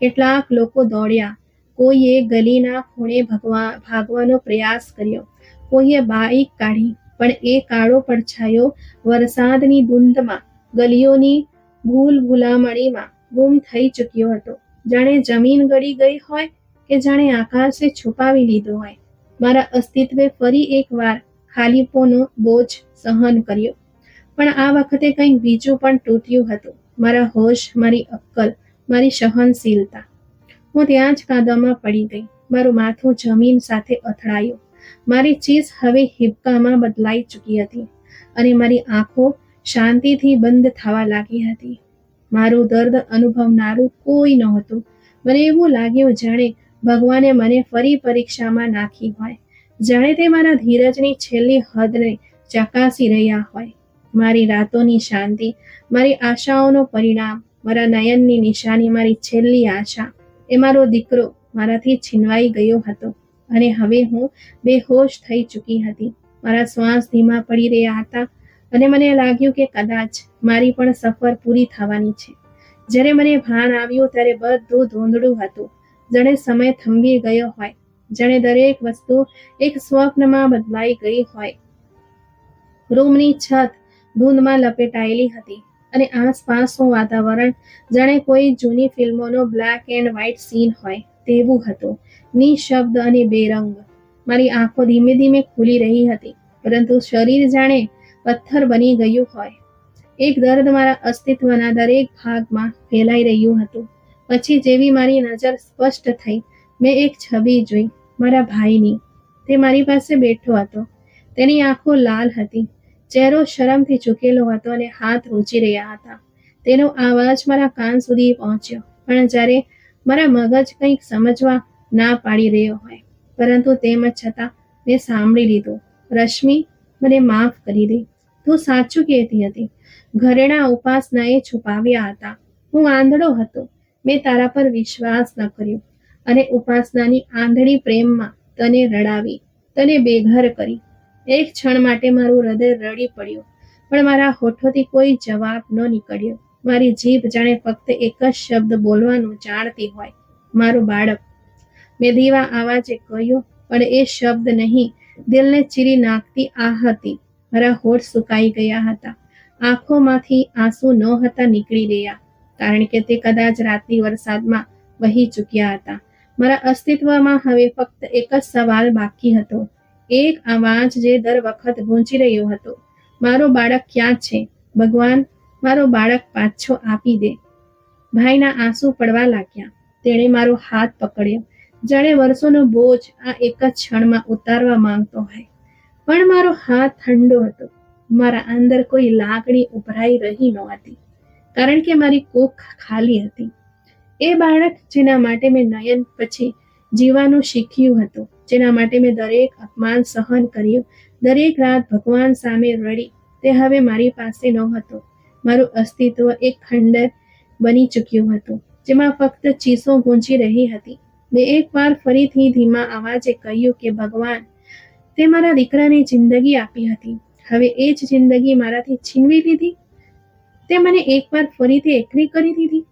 કેટલાક લોકો દોડ્યા. કોઈએ ગલીના ખૂણે ભાગવાનો પ્રયાસ કર્યો, કોઈએ બાઇક કાઢી, પણ એ કાળો પડછાયો વરસાદની ધૂંધમાં ગલીઓની ભૂલભુલામણીમાં ગુમ થઈ ચૂક્યો હતો. જાણે જમીન ગળી ગઈ હોય કે જાણે આકાશે છુપાવી લીધો હોય. મારા અસ્તિત્વે ફરી એકવાર ખાલીપોનો બોજ સહન કર્યો. પણ આ વખતે કંઈક બીજું પણ તૂટ્યું હતું, મારા હોશ, મારી અક્કલ, મારી સહનશીલતા. હું ત્યાં જ કાદવમાં પડી ગઈ. મારું માથું જમીન સાથે અથડાયું. મારી ચીસ હવે હિબકામાં બદલાઈ ચૂકી હતી અને મારી આંખો શાંતિથી બંધ થવા લાગી હતી. મારું દર્દ અનુભવનારું કોઈ નહોતું. મને એવું લાગ્યું જાણે ભગવાને મને ફરી પરીક્ષામાં નાખી હોય, જાણે તે મારા ધીરજની છેલ્લી હદને ચકાસી રહ્યા હોય. મારી રાતોની શાંતિ, મારી આશાઓનો પરિણામ, મારા નયનની નિશાની, મારી છેલ્લી આશા, એ મારો દીકરો મારાથી છીનવાઈ ગયો હતો અને હવે હું બેહોશ થઈ ચૂકી હતી. મારા શ્વાસ ધીમા પડી રહ્યા હતા અને મને લાગ્યું કે કદાચ મારી પણ સફર પૂરી થવાની છે. જ્યારે મને ભાન આવ્યું ત્યારે બધું ધૂંધળું હતું, જાણે સમય થંભી ગયો હોય, જાણે દરેક વસ્તુ એક સ્વપ્નમાં બદલાઈ ગઈ હોય. રૂમની છત ધૂંધમાં લપેટાયેલી હતી અને આસપાસનું વાતાવરણ જાણે કોઈ જૂની ફિલ્મોનો બ્લેક એન્ડ વ્હાઇટ સીન હોય તેવું હતું, નિશબ્દ અને બેરંગ. મારી આંખો ધીમે ધીમે ખુલી રહી હતી, પરંતુ શરીર જાણે પથ્થર બની ગયું હોય. એક દર્દ મારા અસ્તિત્વના દરેક ભાગમાં ફેલાઈ રહ્યું હતું. પછી જેવી મારી નજર સ્પષ્ટ થઈ, મેં એક છબી જોઈ, મારા ભાઈની. તે મારી પાસે બેઠો હતો. તેની આંખો લાલ હતી, ચહેરો શરમથી ઝૂકેલો હતો અને હાથ રૂંચી રહ્યા હતા. તેનો અવાજ મારા કાન સુધી પહોંચ્યો, પણ જ્યારે મારા મગજ કંઈક સમજવા ના પાડી રહ્યો હોય, પરંતુ તેમ છતાં મેં સાંભળી લીધું. રશ્મિ, મને માફ કરી દે. તું સાચું કહેતી હતી. ઘરેણા ઉપાસનાએ છુપાવ્યા હતા. હું આંધળો હતો. મેં તારા પર વિશ્વાસ ન કર્યો અને ઉપાસનાની આંધળી પ્રેમમાં તને રડાવી, તને બેઘર કરી. એક ક્ષણ માટે મારું હૃદય રડી પડ્યું, પણ મારા હોઠોથી કોઈ જવાબ ન નીકળ્યો. મારી જીભ જાણે ફક્ત એક જ શબ્દ બોલવાનું જાણતી હોય, મારું બાળક. મેં ધીવા અવાજે કહ્યું, પણ એ શબ્દ નહીં, દિલને ચીરી નાખતી આ હતી. મારા હોઠ સુકાઈ ગયા હતા. આંખોમાંથી આંસુ નહોતા નીકળી રહ્યા, કારણ કે તે કદાચ રાતની વરસાદમાં વહી ચૂક્યા હતા. મારા અસ્તિત્વમાં હવે ફક્ત એક જ સવાલ બાકી હતો, એક અવાજ જે દર વખત ગૂંજી રહ્યો હતો, મારો બાળક ક્યાં છે? ભગવાન, મારો બાળક પાછો આપી દે. ભાઈના આંસુ પડવા લાગ્યા. તેણે મારો હાથ પકડ્યો, જાણે વર્ષોનો બોજ આ એક જ ક્ષણમાં ઉતારવા માંગતો હોય. પણ મારો હાથ ઠંડો હતો. મારા અંદર કોઈ લાગણી ઉભરાઈ રહી નહોતી, કારણ કે મારી કુખ ખાલી હતી. એ બાળક જેના માટે મેં નયન પછી જીવવાનું શીખ્યું હતું, જેના માટે મેં દરેક અપમાન સહન કર્યું, દરેક રાત ભગવાન સામે રડી, તે હવે મારી પાસે નહોતો. મારું અસ્તિત્વ એક ખંડર બની ચૂક્યું હતું, જેમાં ફક્ત ચીસો ગૂંજી રહી હતી. મેં એકવાર ફરીથી ધીમા અવાજે કહ્યું કે ભગવાન, તે મારા દીકરાને જિંદગી આપી હતી, હવે એ જ જિંદગી મારાથી છીનવી લીધી. તે મને એકવાર ફરીથી એકલી કરી દીધી.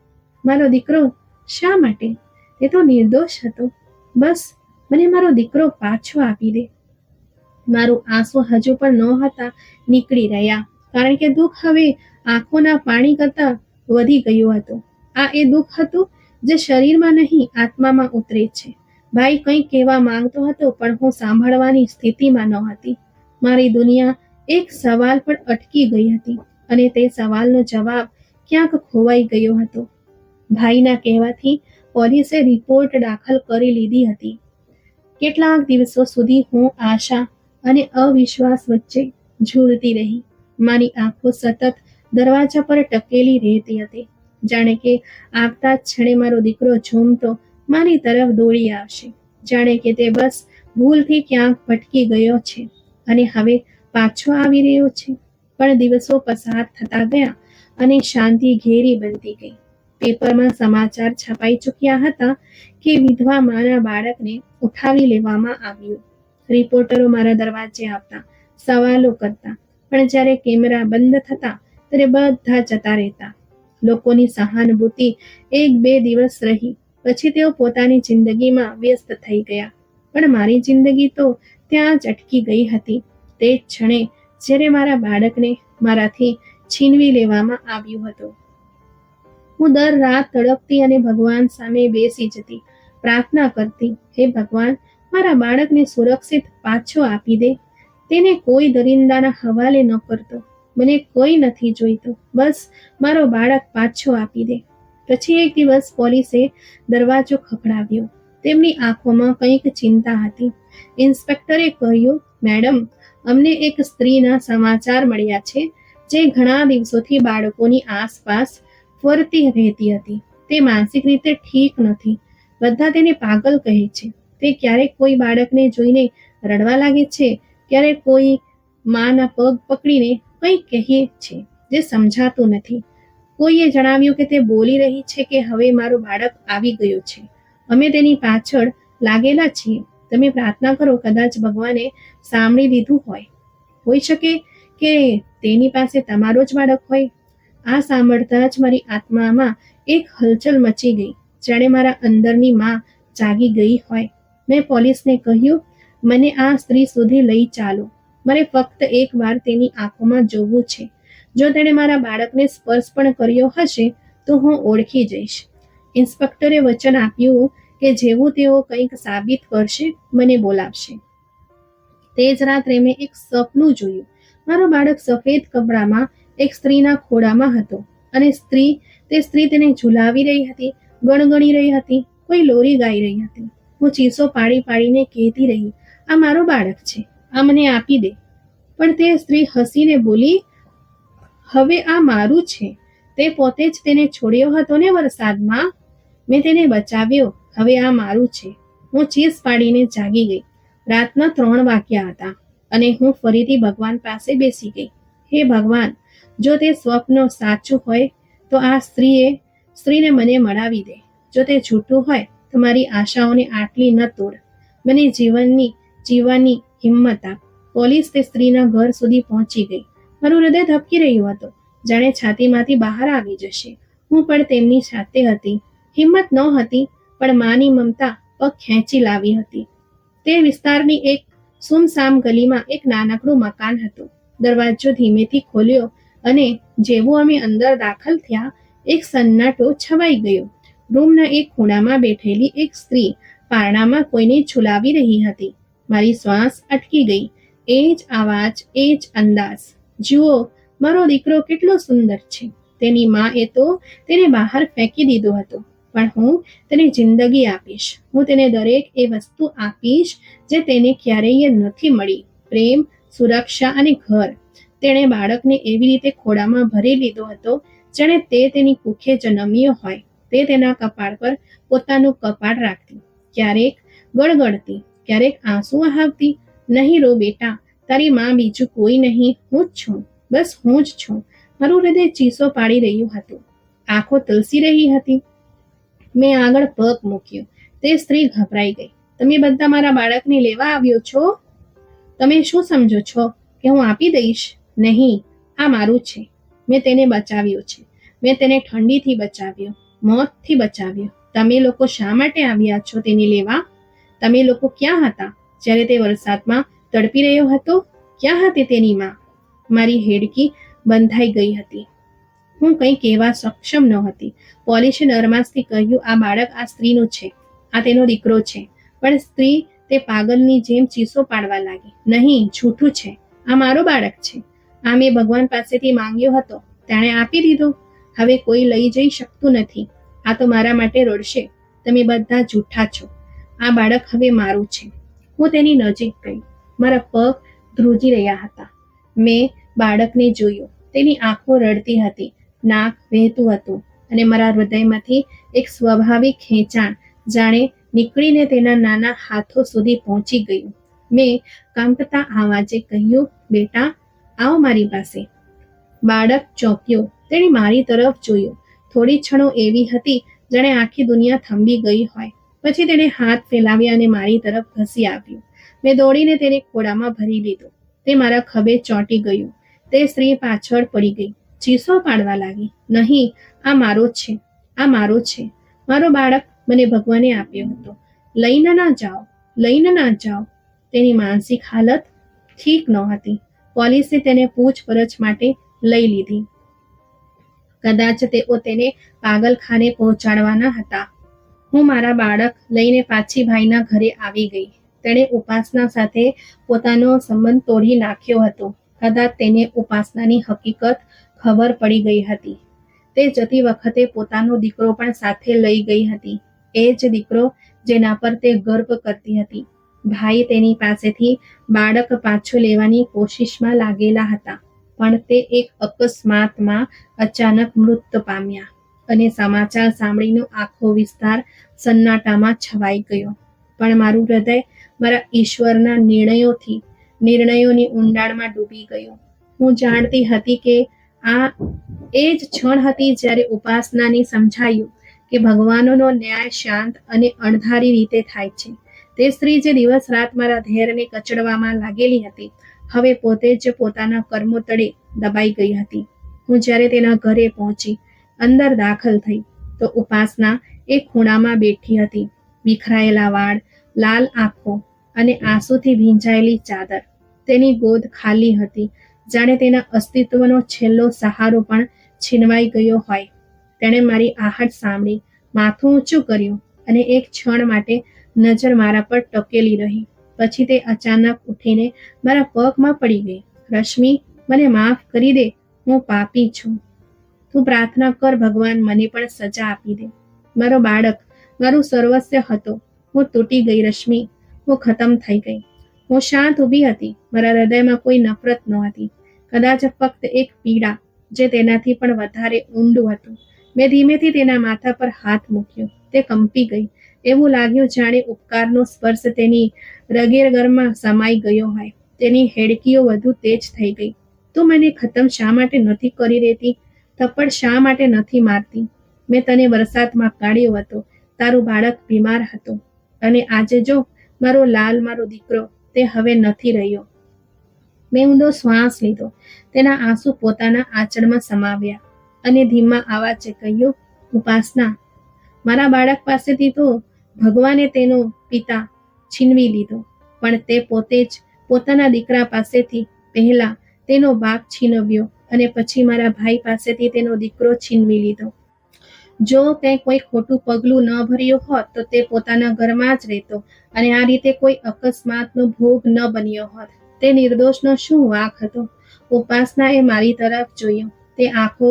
મારો દીકરો શા માટે? તે તો નિર્દોષ હતો. બસ મને મારો દીકરો પાછો આપી દે. મારું આંસુ હજુ પણ નહોતા નીકળી રહ્યા, કારણ કે દુઃખ હવે આંખોના પાણી કરતાં વધી ગયું હતું. આ એ દુઃખ હતું જે શરીરમાં નહીં, આત્મામાં ઉતરે છે. ભાઈ કંઈક કહેવા માંગતો હતો, પણ હું સાંભળવાની સ્થિતિમાં નહોતી. મારી દુનિયા એક સવાલ પર અટકી ગઈ હતી, અને તે સવાલનો જવાબ ક્યાંક ખોવાઈ ગયો હતો. ભાઈના કહેવાથી પોલીસે રિપોર્ટ દાખલ કરી લીધી હતી. કેટલાક દિવસો સુધી હું આશા અને અવિશ્વાસ વચ્ચે ઝૂલતી રહી. મારી આંખો સતત દરવાજા પર ટકેલી રહેતી હતી, જાણે કે આવતા જ ક્ષણે મારો દીકરો ઝૂમતો મારી તરફ દોડી આવશે, જાણે કે તે બસ ભૂલથી ક્યાંક ભટકી ગયો છે અને હવે પાછો આવી રહ્યો છે. પણ દિવસો પસાર થતા ગયા અને શાંતિ ઘેરી બનતી ગઈ. પેપરમાં સમાચાર છપાઈ ચૂક્યા હતા કે વિધવા માના બાળકને ઉઠાવી લેવામાં આવ્યું. રિપોર્ટરો મારા દરવાજે આવતા, સવાલો કરતા, પણ જ્યારે કેમેરા બંધ થતા ત્યારે બધા જતા રહેતા. લોકોની સહાનુભૂતિ 1-2 દિવસ રહી, પછી તેઓ પોતાની જિંદગીમાં વ્યસ્ત થઈ ગયા. પણ મારી જિંદગી તો ત્યાં જ અટકી ગઈ હતી, તે જ ક્ષણે જ્યારે મારા બાળકને મારાથી છીનવી લેવામાં આવ્યું હતું. હું દર રાત તડપતી અને ભગવાન સામે બેસી જતી, પ્રાર્થના કરતી, હે ભગવાન, મારા બાળકને સુરક્ષિત પાછો આપી દે. તેને કોઈ દરિંદાના હવાલે ન કરતો. મને કોઈ નથી જોઈતું, બસ મારો બાળક પાછો આપી દે. પછી એક દિવસ પોલીસે દરવાજો ખખડાવ્યો. તેમની આંખોમાં કંઈક ચિંતા હતી. ઇન્સ્પેક્ટરે કહ્યું, મેડમ, અમને એક સ્ત્રીના સમાચાર મળ્યા છે જે ઘણા દિવસોથી બાળકોની આસપાસ ફરતી રહેતી હતી. તે માનસિક રીતે ઠીક નથી. બધા તેને પાગલ કહે છે. તે ક્યારેક કોઈ બાળકને જોઈને રડવા લાગે છે, ક્યારેક કોઈ માના પગ પકડીને કંઈક કહે છે જે સમજાતું નથી. કોઈએ જણાવ્યું કે તે બોલી રહી છે કે હવે મારું બાળક આવી ગયું છે, અમે તેની પાછળ લાગેલા છીએ. તમે પ્રાર્થના કરો, કદાચ ભગવાને સાંભળી લીધું હોય. હોઈ શકે કે તેની પાસે તમારો જ બાળક હોય. આ સાંભળતા જ મારી આત્મામાં એક હલચલ મચી ગઈ, જાણે મારા અંદરની માં જાગી ગઈ હોય. મેં પોલીસને કહ્યું, મને આ સ્ત્રી સુધી લઈ ચાલો. મારે ફક્ત એક વાર તેની આંખોમાં જોવું છે. જો તેણે મારા બાળકને સ્પર્શ પણ કર્યો હશે તો હું ઓળખી જઈશ. ઇન્સ્પેક્ટરે વચન આપ્યું કે જેવું તેઓ કંઈક સાબિત કરશે, મને બોલાવશે. તે જ રાત્રે મેં એક સપનું જોયું. મારો બાળક સફેદ કપડામાં એક સ્ત્રીના ખોળામાં હતો, અને તે સ્ત્રી તેને ઝુલાવી રહી હતી, ગણગણી રહી હતી, કોઈ લોરી ગાઈ રહી હતી. હું ચીસો પાડી પાડીને કહેતી રહી, આ મારું બાળક છે, આ મને આપી દે. પણ તે સ્ત્રી હસીને બોલી, હવે આ મારું છે. તે પોતે જ તેને છોડ્યો હતો ને વરસાદમાં. મેં તેને બચાવ્યો, હવે આ મારું છે. હું ચીસ પાડીને જાગી ગઈ. રાતના 3 વાગ્યા હતા અને હું ફરીથી ભગવાન પાસે બેસી ગઈ. હે ભગવાન, જો તે સ્વપ્ન સાચું હોય તો આ સ્ત્રીને મને મળાવી દે. જો તે જૂઠું હોય તો મારી આશાઓને આટલી ન તોડ. મને જીવવાની હિંમત આપ. પોલીસ તે સ્ત્રીના ઘર સુધી પહોંચી ગઈ. મારું હૃદય ધબકી રહ્યું હતું, જાણે છાતીમાંથી બહાર આવી જશે. હું પણ તેમની સાથે હતી. હિંમત નહોતી, પણ માની મમતા પગ ખેંચી લાવી હતી. તે વિસ્તારની એક સુમસામ ગલીમાં એક નાનકડું મકાન હતું. દરવાજો ધીમેથી ખોલ્યો અને જેવું અમે અંદર દાખલ થયા, એક સન્નાટો છવાઈ ગયો. રૂમના એક ખૂણામાં બેઠેલી એક સ્ત્રી પારણામાં કોઈને ઝુલાવી રહી હતી. મારી શ્વાસ અટકી ગઈ. એ જ આવાજ, એ જ અંદાજ. જુઓ, મારો દીકરો કેટલો સુંદર છે. તેની માં એ તો તેને બહાર ફેંકી દીધો હતો, પણ હું તેને જિંદગી આપીશ. હું તેને દરેક એ વસ્તુ આપીશ જે તેને ક્યારેય નથી મળી. પ્રેમ, સુરક્ષા અને ઘર. તેણે બાળકને એવી રીતે ખોળામાં ભરી લીધો હતો જાણે તે તેની કુખે જન્મ્યો હોય. તે તેના કપાળ પર પોતાનું કપાળ રાખતી, ક્યારેક ગળગળતી, ક્યારેક આંસુ વહાવતી. નહીં રો બેટા, તારી માં બીજું કોઈ નહીં, હું જ છું, બસ હું જ છું. મારું હૃદય ચીસો પાડી રહ્યું હતું, આંખો તલસી રહી હતી. મેં આગળ પગ મૂક્યો. તે સ્ત્રી ગભરાઈ ગઈ. તમે બધા મારા બાળકને લેવા આવ્યો છો? તમે શું સમજો છો કે હું આપી દઈશ? નહીં, આ મારું છે. મેં તેને બચાવ્યો છે. મેં તેને ઠંડીથી બચાવ્યો, મોતથી બચાવ્યો. તમે લોકો શા માટે આવ્યા છો તેને લેવા? તમે લોકો ક્યાં હતા જ્યારે તે વરસાદમાં તડપી રહ્યો હતો? ક્યાં હતી તેની માં? મારી હેડકી બંધાઈ ગઈ હતી. હું કંઈ કહેવા સક્ષમ નહોતી. પોલીસે નરમાશથી કહ્યું, આ બાળક આ સ્ત્રીનું છે, આ તેનો દીકરો છે. પણ સ્ત્રી તે પાગલની જેમ ચીસો પાડવા લાગી. નહીં, જૂઠું છે, આ મારો બાળક છે. આ મેં ભગવાન પાસેથી માંગ્યો હતો, તેણે આપી દીધો. હવે કોઈ લઈ જઈ શકતું નથી. આ તો મારા માટે રડશે. તમે બધા જૂઠા છો. આ બાળક હવે મારું છે. હું તેની નજીક ગઈ. મારા પગ ધ્રુજી રહ્યા હતા. મેં બાળકને જોયું. તેની આંખો રડતી હતી, નાક વહેતું હતું અને મારા હૃદયમાંથી એક સ્વાભાવિક ખેંચાણ જાણે નીકળીને તેના નાના હાથો સુધી પહોંચી ગયું. મેં કંપતા આવાજે કહ્યું, બેટા, આવો મારી પાસે. બાળક ચોંક્યો. તેણે મારી તરફ જોયું. થોડી ક્ષણો એવી હતી જાણે આખી દુનિયા થંભી ગઈ હોય. પછી તેણે હાથ ફેલાવ્યા અને મારી તરફ ઘસી આવ્યું. મેં દોડીને તેને ખોળામાં ભરી લીધો. તે મારા ખભે ચોંટી ગયું. તે સ્ત્રી પાછળ પડી ગઈ, ચીસો પાડવા લાગી. નહીં, આ મારો છે, આ મારો છે. મારો બાળક મને ભગવાને આપ્યો હતો. લઈને ના જાઓ, લઈને ના જાઓ. તેની માનસિક હાલત ઠીક નહોતી. પોલીસે તેને પૂછપરછ માટે લઈ લીધી. કદાચ તેઓ તેને પાગલખાને પહોંચાડવાના હતા. હું મારા બાળક લઈને પાછી ભાઈના ઘરે આવી ગઈ. તેણે ઉપાસના સાથે પોતાનો સંબંધ તોડી નાખ્યો હતો. કદાચ તેને ઉપાસનાની હકીકત ખબર પડી ગઈ હતી. તે જતી વખતે પોતાનો દીકરો પણ સાથે લઈ ગઈ હતી. એ જ દીકરો જેના પર તે ગર્વ કરતી હતી. ભાઈ તેની પાસેથી બાળક પાછું લેવાની કોશિશમાં લાગેલા હતા, પણ તે એક અકસ્માતમાં અચાનક મૃત્યુ પામ્યા અને સમાચાર સાંભળીને આખો વિસ્તાર સન્નાટામાં છવાઈ ગયો. પણ મારું હૃદય મારા ઈશ્વરના નિર્ણયોની ઊંડાણમાં ડૂબી ગયું. હું જાણતી હતી કે આ એ જ ક્ષણ હતી જ્યારે ઉપાસનાને સમજાયું કે ભગવાનનો ન્યાય શાંત અને અણધારી રીતે થાય છે. તે સ્ત્રી જે દિવસ રાત મારા ધૈર્યને કચડવામાં લાગેલી હતી, હવે પોતે જ પોતાના કર્મો તળે દબાઈ ગઈ હતી. હું જ્યારે તેના ઘરે પહોંચી, અંદર દાખલ થઈ, તો ઉપાસના એક ખૂણામાં બેઠી હતી. વિખરાયેલા વાળ, લાલ આંખો અને આંસુથી ભીંજાયેલી ચાદર. તેની ગોદ ખાલી હતી, જાણે તેના અસ્તિત્વનો છેલ્લો સહારો પણ છીનવાઈ ગયો હોય. તેણે મારી આહટ સાંભળી, માથું ઊંચું કર્યું અને એક ક્ષણ માટે નજર મારા પર ટકેલી રહી. પછી તે અચાનક ઉઠીને મારા પગમાં પડી ગઈ. રશ્મિ, મને માફ કરી દે, હું પાપી છું. તું પ્રાર્થના કર ભગવાન મને પણ સજા આપી દે. મારો બાળક મારું સર્વસ્વ હતો. હું તૂટી ગઈ રશ્મિ, હું ખતમ થઈ ગઈ. હું શાંત ઊભી હતી. મારા હૃદયમાં કોઈ નફરત નહોતી, કદાચ ફક્ત એક પીડા જે તેનાથી પણ વધારે ઊંડું હતું. મેં ધીમેથી તેના માથા પર હાથ મૂક્યો. તે કંપી ગઈ. એવું લાગ્યું જાણે ઉપકારનો સ્પર્શ તેની રગેરગરમાં સમાઈ ગયો હોય. તેની હેડકીઓ વધુ તેજ થઈ ગઈ. તું મને ખતમ શા માટે નથી કરી દેતી? થપ્પડ શા માટે નથી મારતી? મેં તને વરસાદમાં કાઢ્યો હતો. તારું બાળક બીમાર હતું. અને આજે જો, મારો લાલ, મારો દીકરો, તે હવે નથી રહ્યો. મેં ઊંડો શ્વાસ લીધો. તેના આંસુ પોતાના આંચળમાં સમાવ્યા અને ધીમા અવાજે કહ્યું, ઉપાસના, મારા બાળક પાસેથી તો ભગવાને તેનો પિતા છીનવી લીધો, પણ તે પોતે જ પોતાના દીકરા પાસેથી પહેલા તેનો બાપ છીનવ્યો અને પછી મારા ભાઈ પાસેથી તેનો દીકરો છીનવી લીધો. જો તે કોઈ ખોટું પગલું ન ભર્યું હોત તો તે પોતાના ઘરમાં જ રહેતો અને આ રીતે કોઈ અકસ્માતનો ભોગ ન બન્યો હોત. તે નિર્દોષનો શું વાંક હતો? ઉપાસનાએ મારી તરફ જોયું. તે આંખો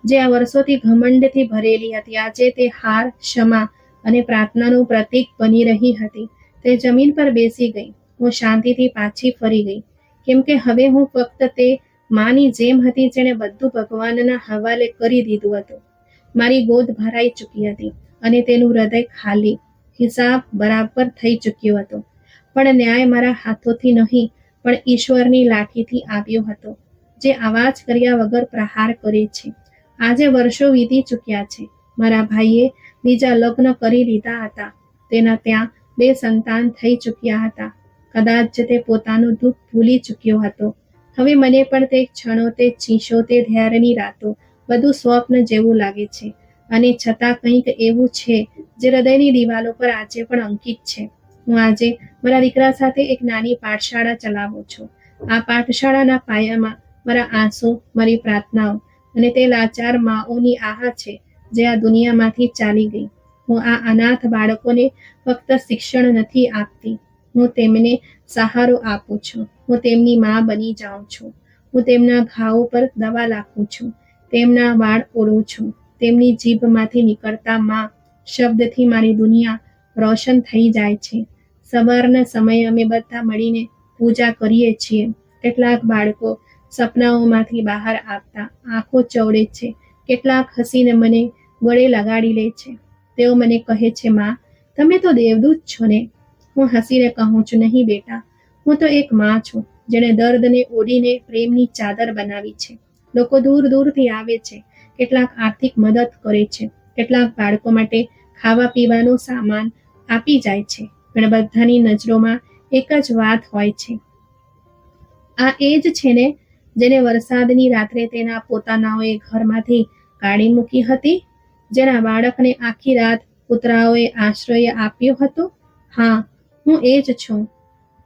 જે આ વર્ષોથી ઘમંડથી ભરેલી હતી, આજે તે હાર, ક્ષમા અને પ્રાર્થનાનું પ્રતીક બની રહી હતી. તે જમીન પર બેસી ગઈ. હું શાંતિથી પાછી ફરી ગઈ, કેમ કે હવે હું ફક્ત તે માની જેમ હતી જેણે બધું ભગવાનના હવાલે કરી દીધું હતું. મારી ગોદ ભરાઈ ચૂકી હતી અને તેનું હૃદય ખાલી. હિસાબ બરાબર થઈ ચૂક્યો હતો. પણ ન્યાય મારા હાથોથી નહીં, પણ ઈશ્વરની લાઠીથી આવ્યો હતો, જે અવાજ કર્યા વગર પ્રહાર કરે છે. આજે વર્ષો વીતી ચૂક્યા છે. મારા ભાઈએ બીજા લગ્ન કરી લીધા હતા. તેના ત્યાં 2 સંતાન થઈ ચૂક્યા હતા. કદાચ તે પોતાનું દુઃખ ભૂલી ચૂક્યો હતો. હવે મને પણ તે ક્ષણો, તે ચીસો, તે ધૈર્યની રાતો બધું સ્વપ્ન જેવું લાગે છે. અને છતાં કંઈક એવું છે જે હૃદયની દિવાલો પર આજે પણ અંકિત છે. હું આજે મારા દીકરા સાથે એક નાની પાઠશાળા ચલાવું છું. આ પાઠશાળાના પાયામાં મારા આંસુ, મારી પ્રાર્થનાઓ અને તે લાચાર માઓની આહ છે જે આ દુનિયામાંથી ચાલી ગઈ. હું આ અનાથ બાળકોને ફક્ત શિક્ષણ નથી આપતી, હું તેમને સહારો આપું છું. હું તેમની મા બની જાઉં છું. હું તેમના ઘાવ પર દવા નાખું છું, તેમના વાળ ઓળું છું. તેમની જીભમાંથી નીકળતા મા શબ્દથી મારી દુનિયા રોશન થઈ જાય છે. સવારના સમયે અમે બધા મળીને પૂજા કરીએ છીએ. કેટલાક બાળકો સપનાઓમાંથી બહાર આવતા આંખો ચોળે છે. કેટલાક હસીને મને ગળે લગાડી લે છે. તેઓ મને કહે છે, માં, તમે તો દેવદૂત છો ને? હું હસીને કહું છું, નહીં બેટા, હું તો એક માં છું જેણે દર્દને ઓઢીને પ્રેમની ચાદર બનાવી છે. લોકો દૂર દૂરથી આવે છે. કેટલાક આર્થિક મદદ કરે છે. કેટલાક બાળકો માટે ખાવા પીવાનો સામાન આપી જાય છે. પણ બધાની નજરોમાં એક જ વાત હોય છે. આ એ જ છે ને જેને વરસાદની રાત્રે તેના પોતાનાઓએ ઘરમાંથી કાઢી મૂકી હતી, જેના બાળકને આખી રાત કૂતરાઓએ આશ્રય આપ્યો હતો? હા, હું એ જ છું.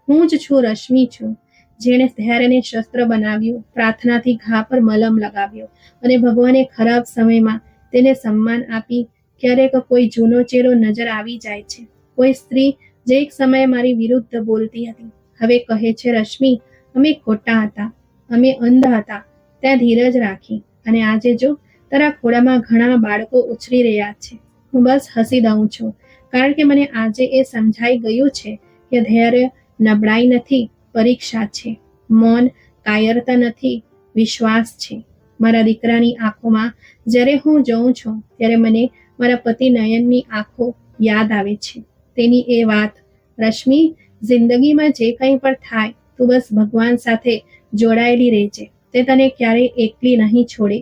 હું જ છું, રશ્મિ છું, જેણે ધૈર્યને શસ્ત્ર બનાવ્યું, પ્રાર્થનાથી ઘા પર મલમ લગાવ્યો અને ભગવાને ખરાબ સમયમાં તેને સન્માન આપી. ક્યારેક કોઈ જૂનો ચહેરો નજર આવી જાય છે. કોઈ સ્ત્રી જે એક સમયે મારી વિરુદ્ધ બોલતી હતી, હવે કહે છે, રશ્મિ, અમે ખોટા હતા, અમે અંધ હતા. ત્યાં ધીરજ રાખી અને આજે જો, તારા ખોળામાં ઘણા બાળકો ઉછળી રહ્યા છે. હું બસ હસી દઉં છું, કારણ કે મને આજે એ સમજાઈ ગયું છે કે ધૈર્ય નબળાઈ નથી, પરીક્ષા છે. મૌન કાયરતા નથી, વિશ્વાસ છે. મારા દીકરાની આંખોમાં જ્યારે હું જોઉં છું ત્યારે મને મારા પતિ નયનની આંખો યાદ આવે છે. તેની એ વાત, રશ્મિ, જિંદગીમાં જે કંઈ પણ થાય, તું બસ ભગવાન સાથે જોડાયેલી રહેજે. તે તને ક્યારેય એકલી નહીં છોડે.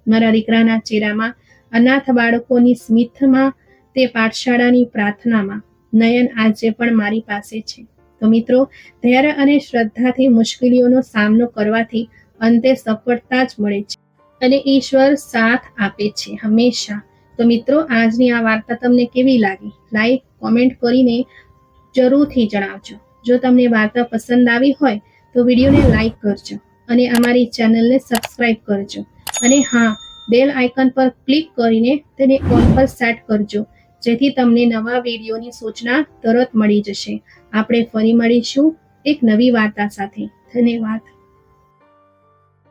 મારા દીકરાના ચહેરામાં, અનાથ બાળકોની સ્મિતમાં, તે પાઠશાળાની પ્રાર્થનામાં, નયન આજે પણ મારી પાસે છે. તો મિત્રો, ધૈર્ય અને શ્રદ્ધાથી મુશ્કેલીઓનો સામનો કરવાથી અંતે સફળતા જ મળે છે અને ઈશ્વર સાથ આપે છે હંમેશા. તો મિત્રો, આજની આ વાર્તા તમને કેવી લાગી? લાઈક, કોમેન્ટ કરીને જરૂરથી જણાવજો. જો તમને વાર્તા પસંદ આવી હોય તો વિડીયોને લાઈક કરજો અને અમારી ચેનલને સબસ્ક્રાઇબ કરજો. અને હા, બેલ આઇકન પર ક્લિક કરીને તેને ઓલ પર સેટ કરજો, જેથી તમને નવા વિડીયોની સૂચના તરત મળી જશે. આપણે ફરી મળીશું એક નવી વાર્તા સાથે. ધન્યવાદ.